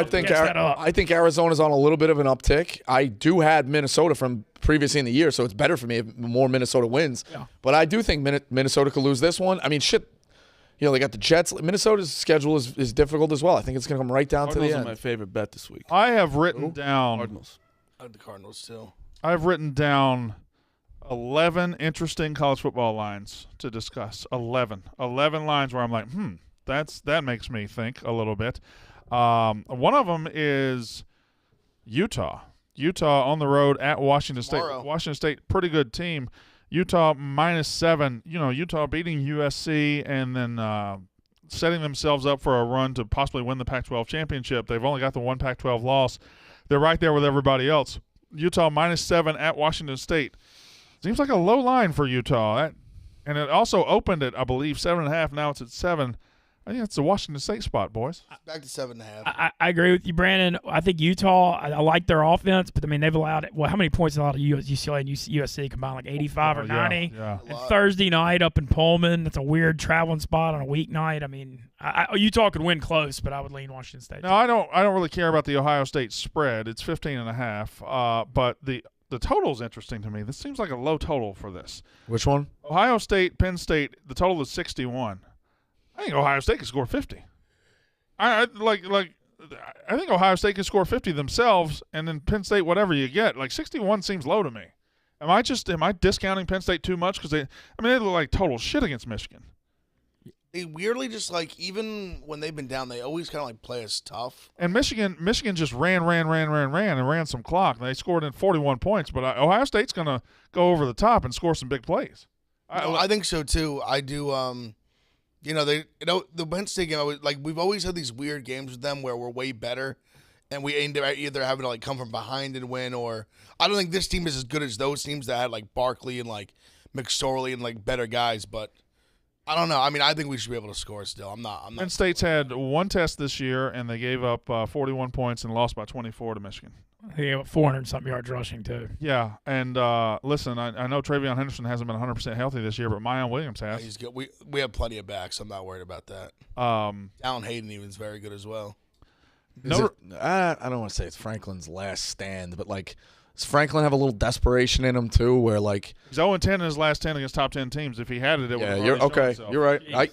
I think Arizona's on a little bit of an uptick. I do had Minnesota from previously in the year, so it's better for me if more Minnesota wins. Yeah. But I do think Minnesota could lose this one. I mean, shit. They got the Jets. Minnesota's schedule is difficult as well. I think it's going to come right down to the end. Cardinals are my favorite bet this week. I have written down Cardinals. I have the Cardinals too. I've written down 11 interesting college football lines to discuss. 11 lines where I'm like, that makes me think a little bit. One of them is Utah. Utah on the road at Washington Tomorrow. State. Washington State, pretty good team. Utah -7. Utah beating USC and then setting themselves up for a run to possibly win the Pac-12 championship. They've only got the one Pac-12 loss. They're right there with everybody else. Utah -7 at Washington State. Seems like a low line for Utah. And it also opened at, I believe, 7.5. Now it's at 7. I think that's the Washington State spot, boys. Back to 7.5. I agree with you, Brandon. I think Utah, I like their offense, but, I mean, they've allowed – well, how many points allowed UCLA and USC combined? Like 85 or 90? Yeah. And Thursday night up in Pullman, that's a weird traveling spot on a weeknight. I mean, Utah could win close, but I would lean Washington State. No, I don't really care about the Ohio State spread. It's 15.5. But the total is interesting to me. This seems like a low total for this. Which one? Ohio State, Penn State, the total is 61. I think Ohio State can score 50. I think Ohio State can score 50 themselves, and then Penn State, whatever you get. Like 61 seems low to me. Am I discounting Penn State too much? Because they look like total shit against Michigan. They weirdly just like, even when they've been down, they always kind of like play us tough. And Michigan just ran some clock. They scored in 41 points, but Ohio State's going to go over the top and score some big plays. I think so too. I do. The Penn State game, we've always had these weird games with them where we're way better, and we end up either having to like come from behind and win, or I don't think this team is as good as those teams that had like Barkley and like McSorley and like better guys, but I don't know. I mean, I think we should be able to score still. I'm not. Penn State's had one test this year, and they gave up 41 points and lost by 24 to Michigan. He gave up 400-something yards rushing, too. Yeah, and listen, I know Travion Henderson hasn't been 100% healthy this year, but Mayan Williams has. He's good. We have plenty of backs. I'm not worried about that. Allen Hayden even is very good as well. I don't want to say it's Franklin's last stand, but like, does Franklin have a little desperation in him too, where like he's 0-10 in his last 10 against top 10 teams. If he had it, it would. Yeah, have you're okay. himself. You're right.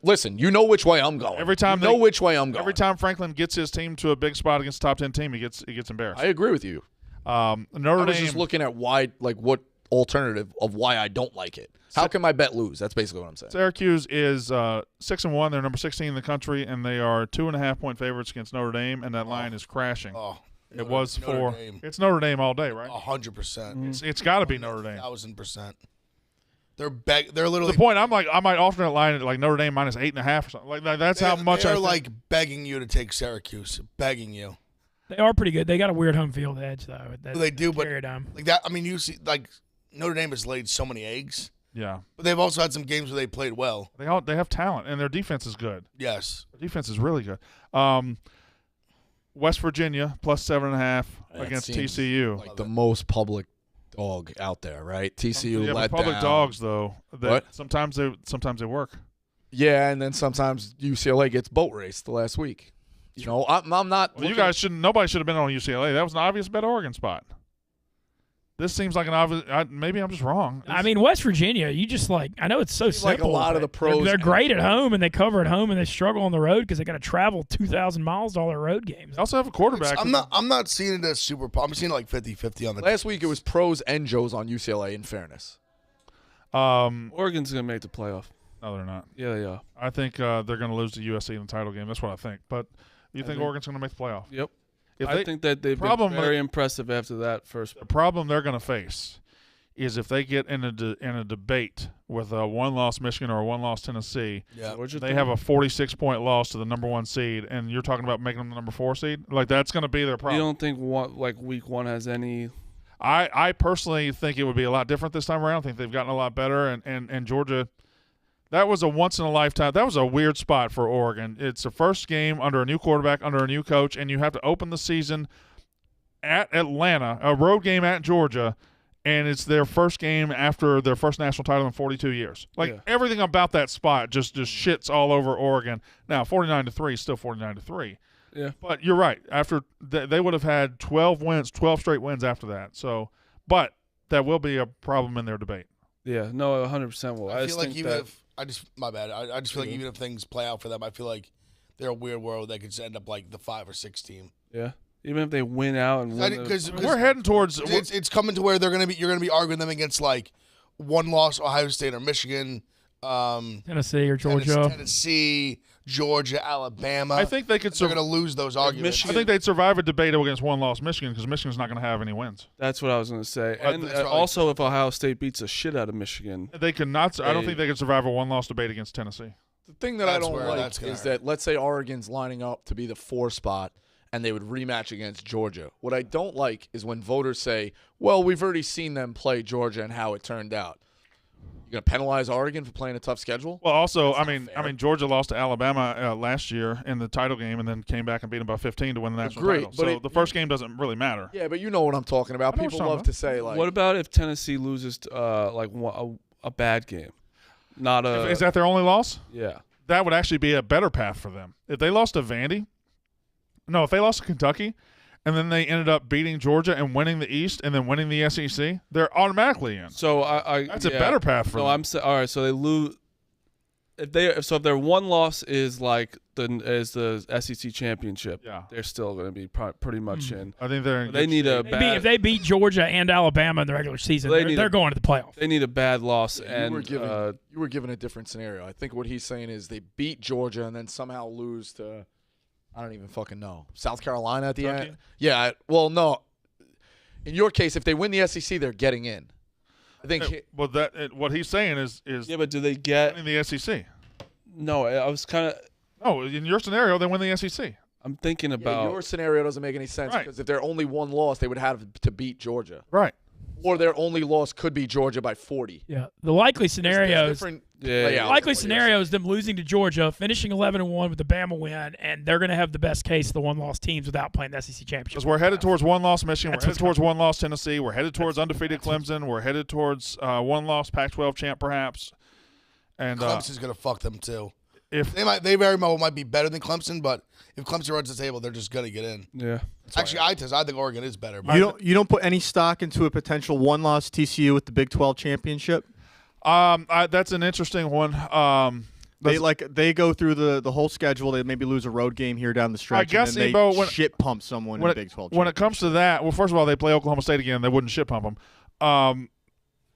Listen. You know which way I'm going. Every time Every time Franklin gets his team to a big spot against a top 10 team, he gets embarrassed. I agree with you. Notre Dame. I was just looking at why, like, what alternative of why I don't like it. How can my bet lose? That's basically what I'm saying. Syracuse is 6-1. They're number 16 in the country, and they are 2.5-point favorites against Notre Dame, and that line is crashing. It was Notre Dame. It's Notre Dame all day, right? 100%. It's got to be Notre Dame. 1,000%. They're literally the point. I might alternate line at like Notre Dame -8.5 or something. Like that's how much they're like begging you to take Syracuse, begging you. They are pretty good. They got a weird home field edge though. They do, but Paradigm. like that. I mean, you see, like Notre Dame has laid so many eggs. Yeah, but they've also had some games where they played well. They have talent, and their defense is good. Yes, their defense is really good. West Virginia +7.5 against TCU. Like the most public dog out there, right? TCU let public down. dogs though. What? Sometimes they work. Yeah, and then sometimes UCLA gets boat raced the last week. You know, I'm not. Well, you guys shouldn't. Nobody should have been on UCLA. That was an obvious bet Oregon spot. This seems like an obvious. Maybe I'm just wrong. I mean, West Virginia. You just like. I know it's so simple. Like a lot of the pros, they're great at home and they cover at home and they struggle on the road because they got to travel 2,000 miles to all their road games. They also have a quarterback. I'm not seeing it as super. I'm seeing it like 50-50 on the. Last week it was pros and Joes on UCLA. In fairness, Oregon's gonna make the playoff. No, they're not. Yeah, they are. I think they're going to lose to USC in the title game. That's what I think. But you think Oregon's going to make the playoff? Yep. I think that they've been very impressive after that first. The problem they're going to face is if they get in a debate with a one-loss Michigan or a one-loss Tennessee, they have a 46-point loss to the number 1 seed, and you're talking about making them the number 4 seed? Like, that's going to be their problem. You don't think week 1 has any – I personally think it would be a lot different this time around. I think they've gotten a lot better, and Georgia – that was a once-in-a-lifetime. That was a weird spot for Oregon. It's the first game under a new quarterback, under a new coach, and you have to open the season at Atlanta, a road game at Georgia, and it's their first game after their first national title in 42 years. Everything about that spot just shits all over Oregon. Now, 49-3 is still 49-3. Yeah. But you're right. After they would have had 12 straight wins after that. So, but that will be a problem in their debate. Yeah, no, 100% will. I feel like my bad. I just feel like even if things play out for them, I feel like they're a weird world that could just end up like the 5 or 6 team. Yeah, even if they win out and win, because we're heading towards. It's coming to where you're gonna be arguing them against like one loss Ohio State or Michigan, Tennessee or Georgia. Tennessee, Georgia, Alabama. I think they could. They're going to lose those arguments. I think they'd survive a debate against one-loss Michigan because Michigan's not going to have any wins. That's what I was going to say. And also, if Ohio State beats the shit out of Michigan, they could not. I don't think they could survive a one-loss debate against Tennessee. The thing that I don't like is that let's say Oregon's lining up to be the 4 spot and they would rematch against Georgia. What I don't like is when voters say, well, we've already seen them play Georgia and how it turned out. You're going to penalize Oregon for playing a tough schedule? Well, also, I mean, Georgia lost to Alabama last year in the title game and then came back and beat them by 15 to win the national title. So the first game doesn't really matter. Yeah, but you know what I'm talking about. People love to say, like. What about if Tennessee loses a bad game? Is that their only loss? Yeah. That would actually be a better path for them. If they lost to Vandy, if they lost to Kentucky, and then they ended up beating Georgia and winning the East and then winning the SEC, they're automatically in. So that's a better path for them. All right. So they lose. If their one loss is like the SEC championship, they're still going to be pretty much in. I think they're. They need a bad. If they beat Georgia and Alabama in the regular season, they're going to the playoff. They need a bad loss, you were given a different scenario. I think what he's saying is they beat Georgia and then somehow lose to, I don't even fucking know, South Carolina at the end. Yeah. Well, no. In your case, if they win the SEC, they're getting in. I think. What he's saying is. Yeah, but do they get in the SEC? No, I was kind of. No, in your scenario, they win the SEC. I'm thinking about your scenario doesn't make any sense because if they're only one loss, they would have to beat Georgia. Right. Or their only loss could be Georgia by 40. Yeah. The likely scenario is them losing to Georgia, finishing 11-1 with the Bama win, and they're going to have the best case of the one-loss teams without playing the SEC championship. Because we're headed towards one-loss Michigan, we're headed towards one-loss Tennessee, we're headed towards undefeated Clemson, we're headed towards one-loss Pac-12 champ perhaps. And Clemson's going to fuck them too. If they very well might be better than Clemson, but if Clemson runs the table, they're just going to get in. Yeah. Actually, I think Oregon is better. You don't put any stock into a potential one-loss TCU with the Big 12 championship? That's an interesting one. They go through the whole schedule. They maybe lose a road game here down the stretch. I guess and then they shit pump someone in the Big 12. When it comes to that, well, first of all, they play Oklahoma State again. They wouldn't shit pump them.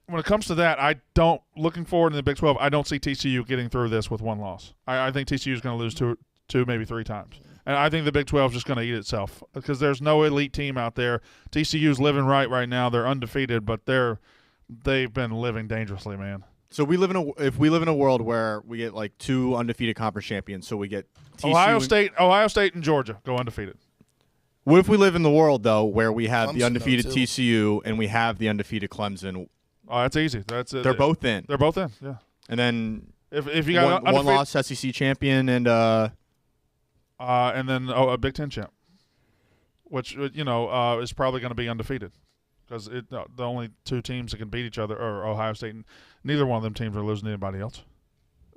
When it comes to that, looking forward in the Big 12, I don't see TCU getting through this with one loss. I think TCU is going to lose two, maybe 3 times. And I think the Big 12 is just going to eat itself because there's no elite team out there. TCU's living right now. They're undefeated, but they've been living dangerously, man. So if we live in a world where we get like 2 undefeated conference champions, so we get TCU Ohio State and Georgia go undefeated. What if we live in the world though where we have the undefeated TCU and we have the undefeated Clemson? Oh, that's easy. They're both in. They're both in. Yeah. And then if you got one loss SEC champion and then a Big Ten champ, which is probably going to be undefeated because the only 2 teams that can beat each other are Ohio State, and neither one of them teams are losing to anybody else,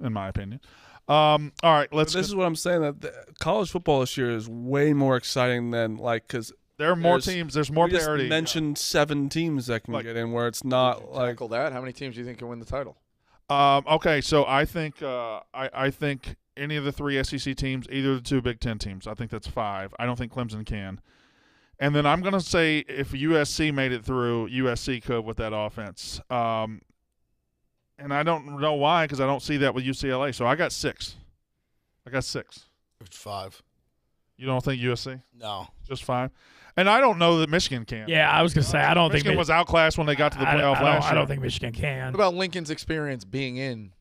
in my opinion. All right, this is what I'm saying, that college football this year is way more exciting than because. There are more teams. There's more parity. You mentioned 7 teams that can get in, where it's not like that. How many teams do you think can win the title? Okay, so I think I think any of the 3 SEC teams, either of the 2 Big Ten teams. I think that's 5. I don't think Clemson can. And then I'm going to say if USC made it through, USC could with that offense. And I don't know why because I don't see that with UCLA. So I got 6. 5. You don't think USC? No. Just 5? And I don't know that Michigan can. Yeah, I was going to say, I don't think Michigan was outclassed when they got to the playoff last year. I don't think Michigan can. What about Lincoln's experience being in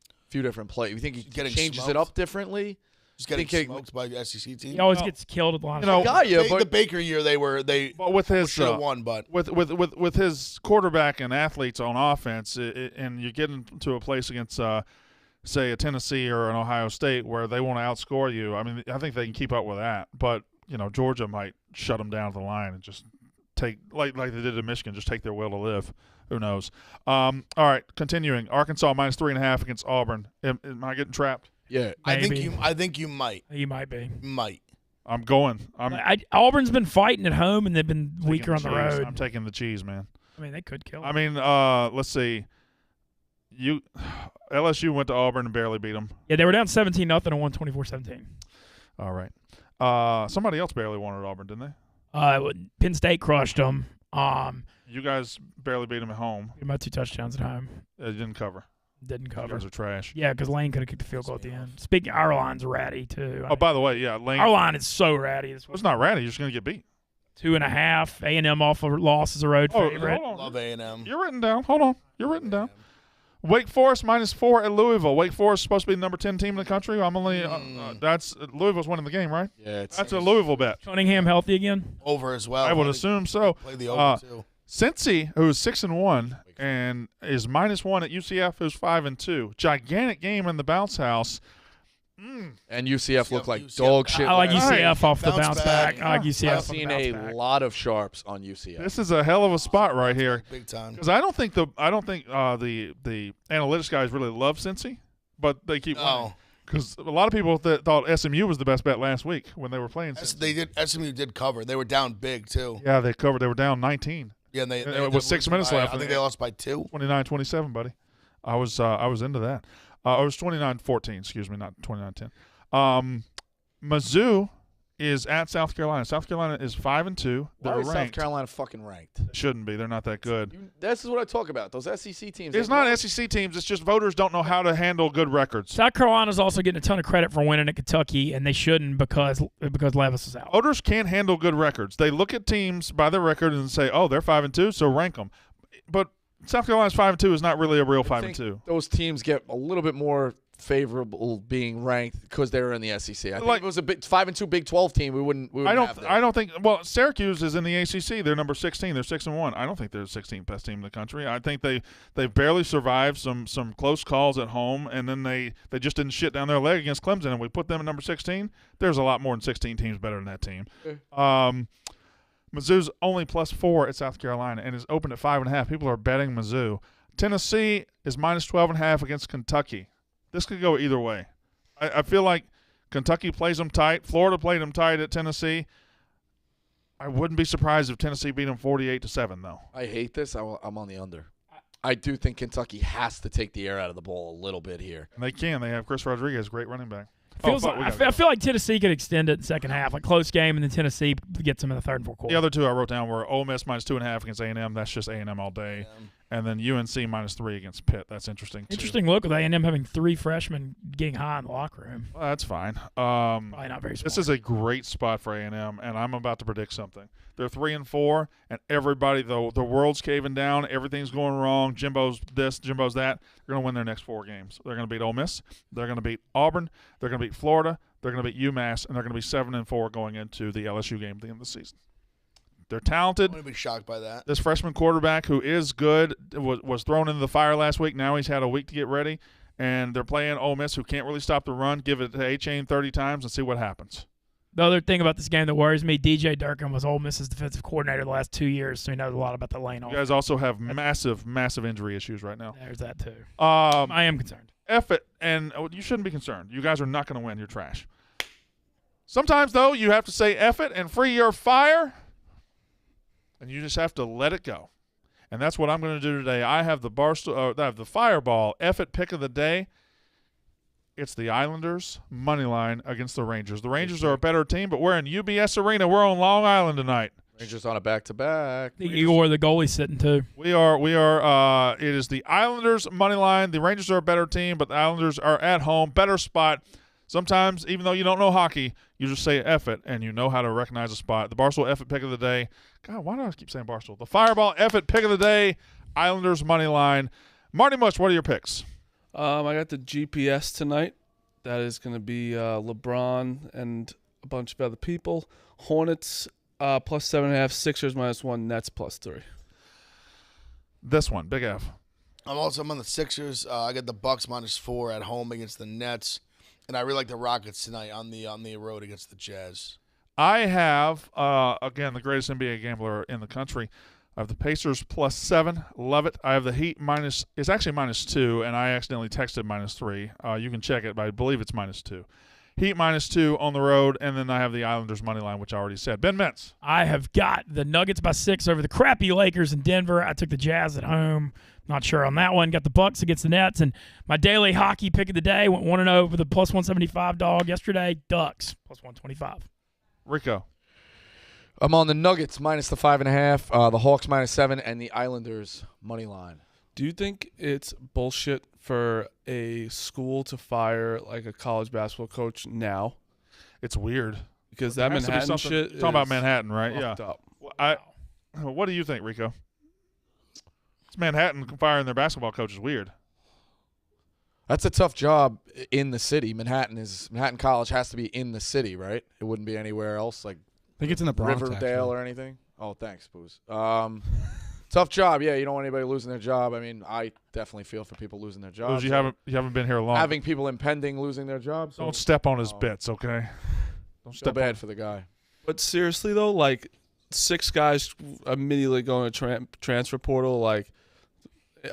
a few different plays? You think he changes it up differently? Just getting smoked by the SEC team. He always gets killed at the line. The Baker year but with his should have won, but with his quarterback and athletes on offense, and you get into a place against say a Tennessee or an Ohio State where they want to outscore you. I mean, I think they can keep up with that, but Georgia might shut them down at the line and just take like they did to Michigan, just take their will to live. Who knows? All right, continuing. Arkansas minus 3.5 against Auburn. Am I getting trapped? Yeah, maybe. I think you might. You might be. I'm going. Auburn's been fighting at home and they've been weaker on the road. I'm taking the cheese, man. I mean, they could kill. I mean, let's see. LSU went to Auburn and barely beat them. Yeah, they were down 17-0 and won 24-17. All right. Somebody else barely won at Auburn, didn't they? Penn State crushed them. You guys barely beat them at home. About 2 touchdowns at home. It didn't cover. Didn't You cover. guys are trash. Yeah, because Lane could have kicked the field goal at the end. Speaking, our line's ratty too. Oh, by the way, yeah, Lane. Our line is so ratty. It's not ratty. You're just going to get beat. 2.5. A&M off a loss as a road favorite. Hold on. Love A&M. You're written down. Hold on. You're written down. Wake Forest -4 at Louisville. Wake Forest is supposed to be the number 10 team in the country. I'm only that's Louisville's winning the game, right? Yeah, That's a Louisville bet. Cunningham healthy again? Over as well. I would assume so. Play the over too. Cincy, who's 6-1 and is -1 at UCF, who's 5-2. Gigantic game in the bounce house. And UCF looked like UCF. dog shit. I like last night. UCF off the Bounce bounce back. back. I like UCF I've off the seen bounce a back. lot of sharps on UCF. This is a hell of a spot right here. Big time. Because I don't think the analytics guys really love Cincy, but they keep winning. No. Because a lot of people thought SMU was the best bet last week when they were playing Cincy. SMU did cover. They were down big too. Yeah, they covered. They were down 19. Yeah, and they With 6 minutes left. I think they lost by 2. 29-27, buddy. I was into that. It was 29-14. Excuse me, not 29-10. Mizzou is at South Carolina. South Carolina is 5-2. They're Why is South ranked. Carolina fucking ranked? Shouldn't be. They're not that good. This is what I talk about. Those SEC teams. It's not SEC teams. It's just voters don't know how to handle good records. South Carolina's also getting a ton of credit for winning at Kentucky, and they shouldn't because Levis is out. Voters can't handle good records. They look at teams by their record and say, "Oh, they're 5-2, so rank them." But South Carolina's 5-2 is not really a real 5-2. Those teams get a little bit more favorable being ranked because they're in the SEC. I think if it was a 5-2 Big 12 team, we wouldn't have that. I don't think. Well, Syracuse is in the ACC. They're number 16. They're 6-1. I don't think they're the 16th best team in the country. I think they've barely survived some close calls at home, and then they just didn't shit down their leg against Clemson, and we put them at number 16. There's a lot more than 16 teams better than that team. Mizzou's only +4 at South Carolina and is open at 5.5. People are betting Mizzou. Tennessee is -12.5 against Kentucky. This could go either way. I feel like Kentucky plays them tight. Florida played them tight at Tennessee. I wouldn't be surprised if Tennessee beat them 48-7, though. I hate this. I'm on the under. I do think Kentucky has to take the air out of the ball a little bit here. And they can. They have Chris Rodriguez, great running back. I feel like Tennessee could extend it in the second half, like close game, and then Tennessee gets them in the third and fourth quarter. The other two I wrote down were Ole Miss -2.5 against A&M. That's just A&M all day. And then UNC -3 against Pitt. That's interesting, too. Interesting look with A&M having 3 freshmen getting high in the locker room. Well, that's fine. Probably not very smart. This is a great spot for A&M, and I'm about to predict something. They're 3-4, and everybody, the world's caving down. Everything's going wrong. Jimbo's this, Jimbo's that. They're going to win their next 4 games. They're going to beat Ole Miss. They're going to beat Auburn. They're going to beat Florida. They're going to beat UMass, and they're going to be 7-4 going into the LSU game at the end of the season. They're talented. I'm going to be shocked by that. This freshman quarterback, who is good, was thrown into the fire last week. Now he's had a week to get ready, and they're playing Ole Miss, who can't really stop the run. Give it to A-Chain 30 times and see what happens. The other thing about this game that worries me, DJ Durkin was Ole Miss's defensive coordinator the last 2 years, so he knows a lot about the lane. You guys also have massive injury issues right now. There's that too. I am concerned. F it, and you shouldn't be concerned. You guys are not going to win. You're trash. Sometimes, though, you have to say F it and free your fire, and you just have to let it go. And that's what I'm going to do today. I have the I have the Fireball F it pick of the day. It's the Islanders money line against the Rangers. The Rangers are a better team, but we're in UBS Arena. We're on Long Island tonight. Rangers on a back-to-back. Igor, the goalie, sitting too. We are. It is the Islanders money line. The Rangers are a better team, but the Islanders are at home, better spot. Sometimes, even though you don't know hockey, you just say F it, and you know how to recognize a spot. The Barstool F it pick of the day. God, why do I keep saying Barstool? The Fireball F it pick of the day. Islanders money line. Marty Mush, what are your picks? I got the GPS tonight. That is going to be LeBron and a bunch of other people. Hornets +7.5, Sixers -1, Nets +3. This one, Big F. I'm on the Sixers. I got the Bucks -4 at home against the Nets, and I really like the Rockets tonight on the road against the Jazz. I have again the greatest NBA gambler in the country. I have the Pacers +7. Love it. I have the Heat it's actually -2, and I accidentally texted -3. You can check it, but I believe it's -2. Heat -2 on the road, and then I have the Islanders money line, which I already said. Ben Mintz. I have got the Nuggets by 6 over the crappy Lakers in Denver. I took the Jazz at home. Not sure on that one. Got the Bucks against the Nets, and my daily hockey pick of the day went 1-0 with a +175 dog yesterday. Ducks +125. Rico. I'm on the Nuggets -5.5, the Hawks -7, and the Islanders money line. Do you think it's bullshit for a school to fire like a college basketball coach now. It's weird. Because that Has to be Manhattan something- shit. Talking about is Manhattan, right? Yeah. fucked up. What do you think, Rico? It's Manhattan firing their basketball coach is weird. That's a tough job in the city. Manhattan College has to be in the city, right? It wouldn't be anywhere else, like I think it's in the Bronx. Riverdale actually. or anything. Oh, thanks, Booze. Tough job. Yeah, you don't want anybody losing their job. I mean, I definitely feel for people losing their jobs. You haven't been here long. Having people impending losing their jobs. Don't step on his bits, okay? Don't So step bad on. for the guy. But seriously though, like 6 guys immediately going to transfer portal, like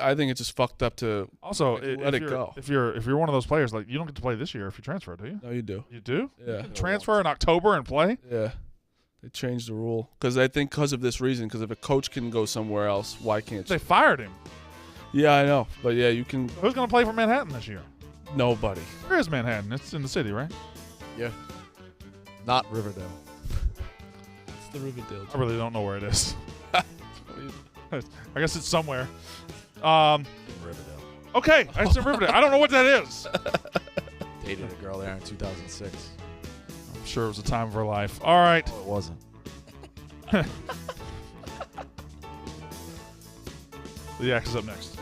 I think it's just fucked up to. Also, let it go. If you're one of those players, like you don't get to play this year if you transfer, do you? No, you do. You do? Yeah. Transfer in October and play? Yeah. They changed the rule because I think because of this reason. Because if a coach can go somewhere else, why can't They you? fired him. Yeah, I know, but yeah, you can. Who's going to play for Manhattan this year? Nobody. Where is Manhattan? It's in the city, right? Yeah. Not Riverdale. It's the Riverdale. I really don't know where it is. I guess it's somewhere. Riverdale. Okay, it's in Riverdale. I don't know what that is. Dated a girl there in 2006. I'm sure it was a time of her life. All right. Oh, it wasn't. The Yak is up next.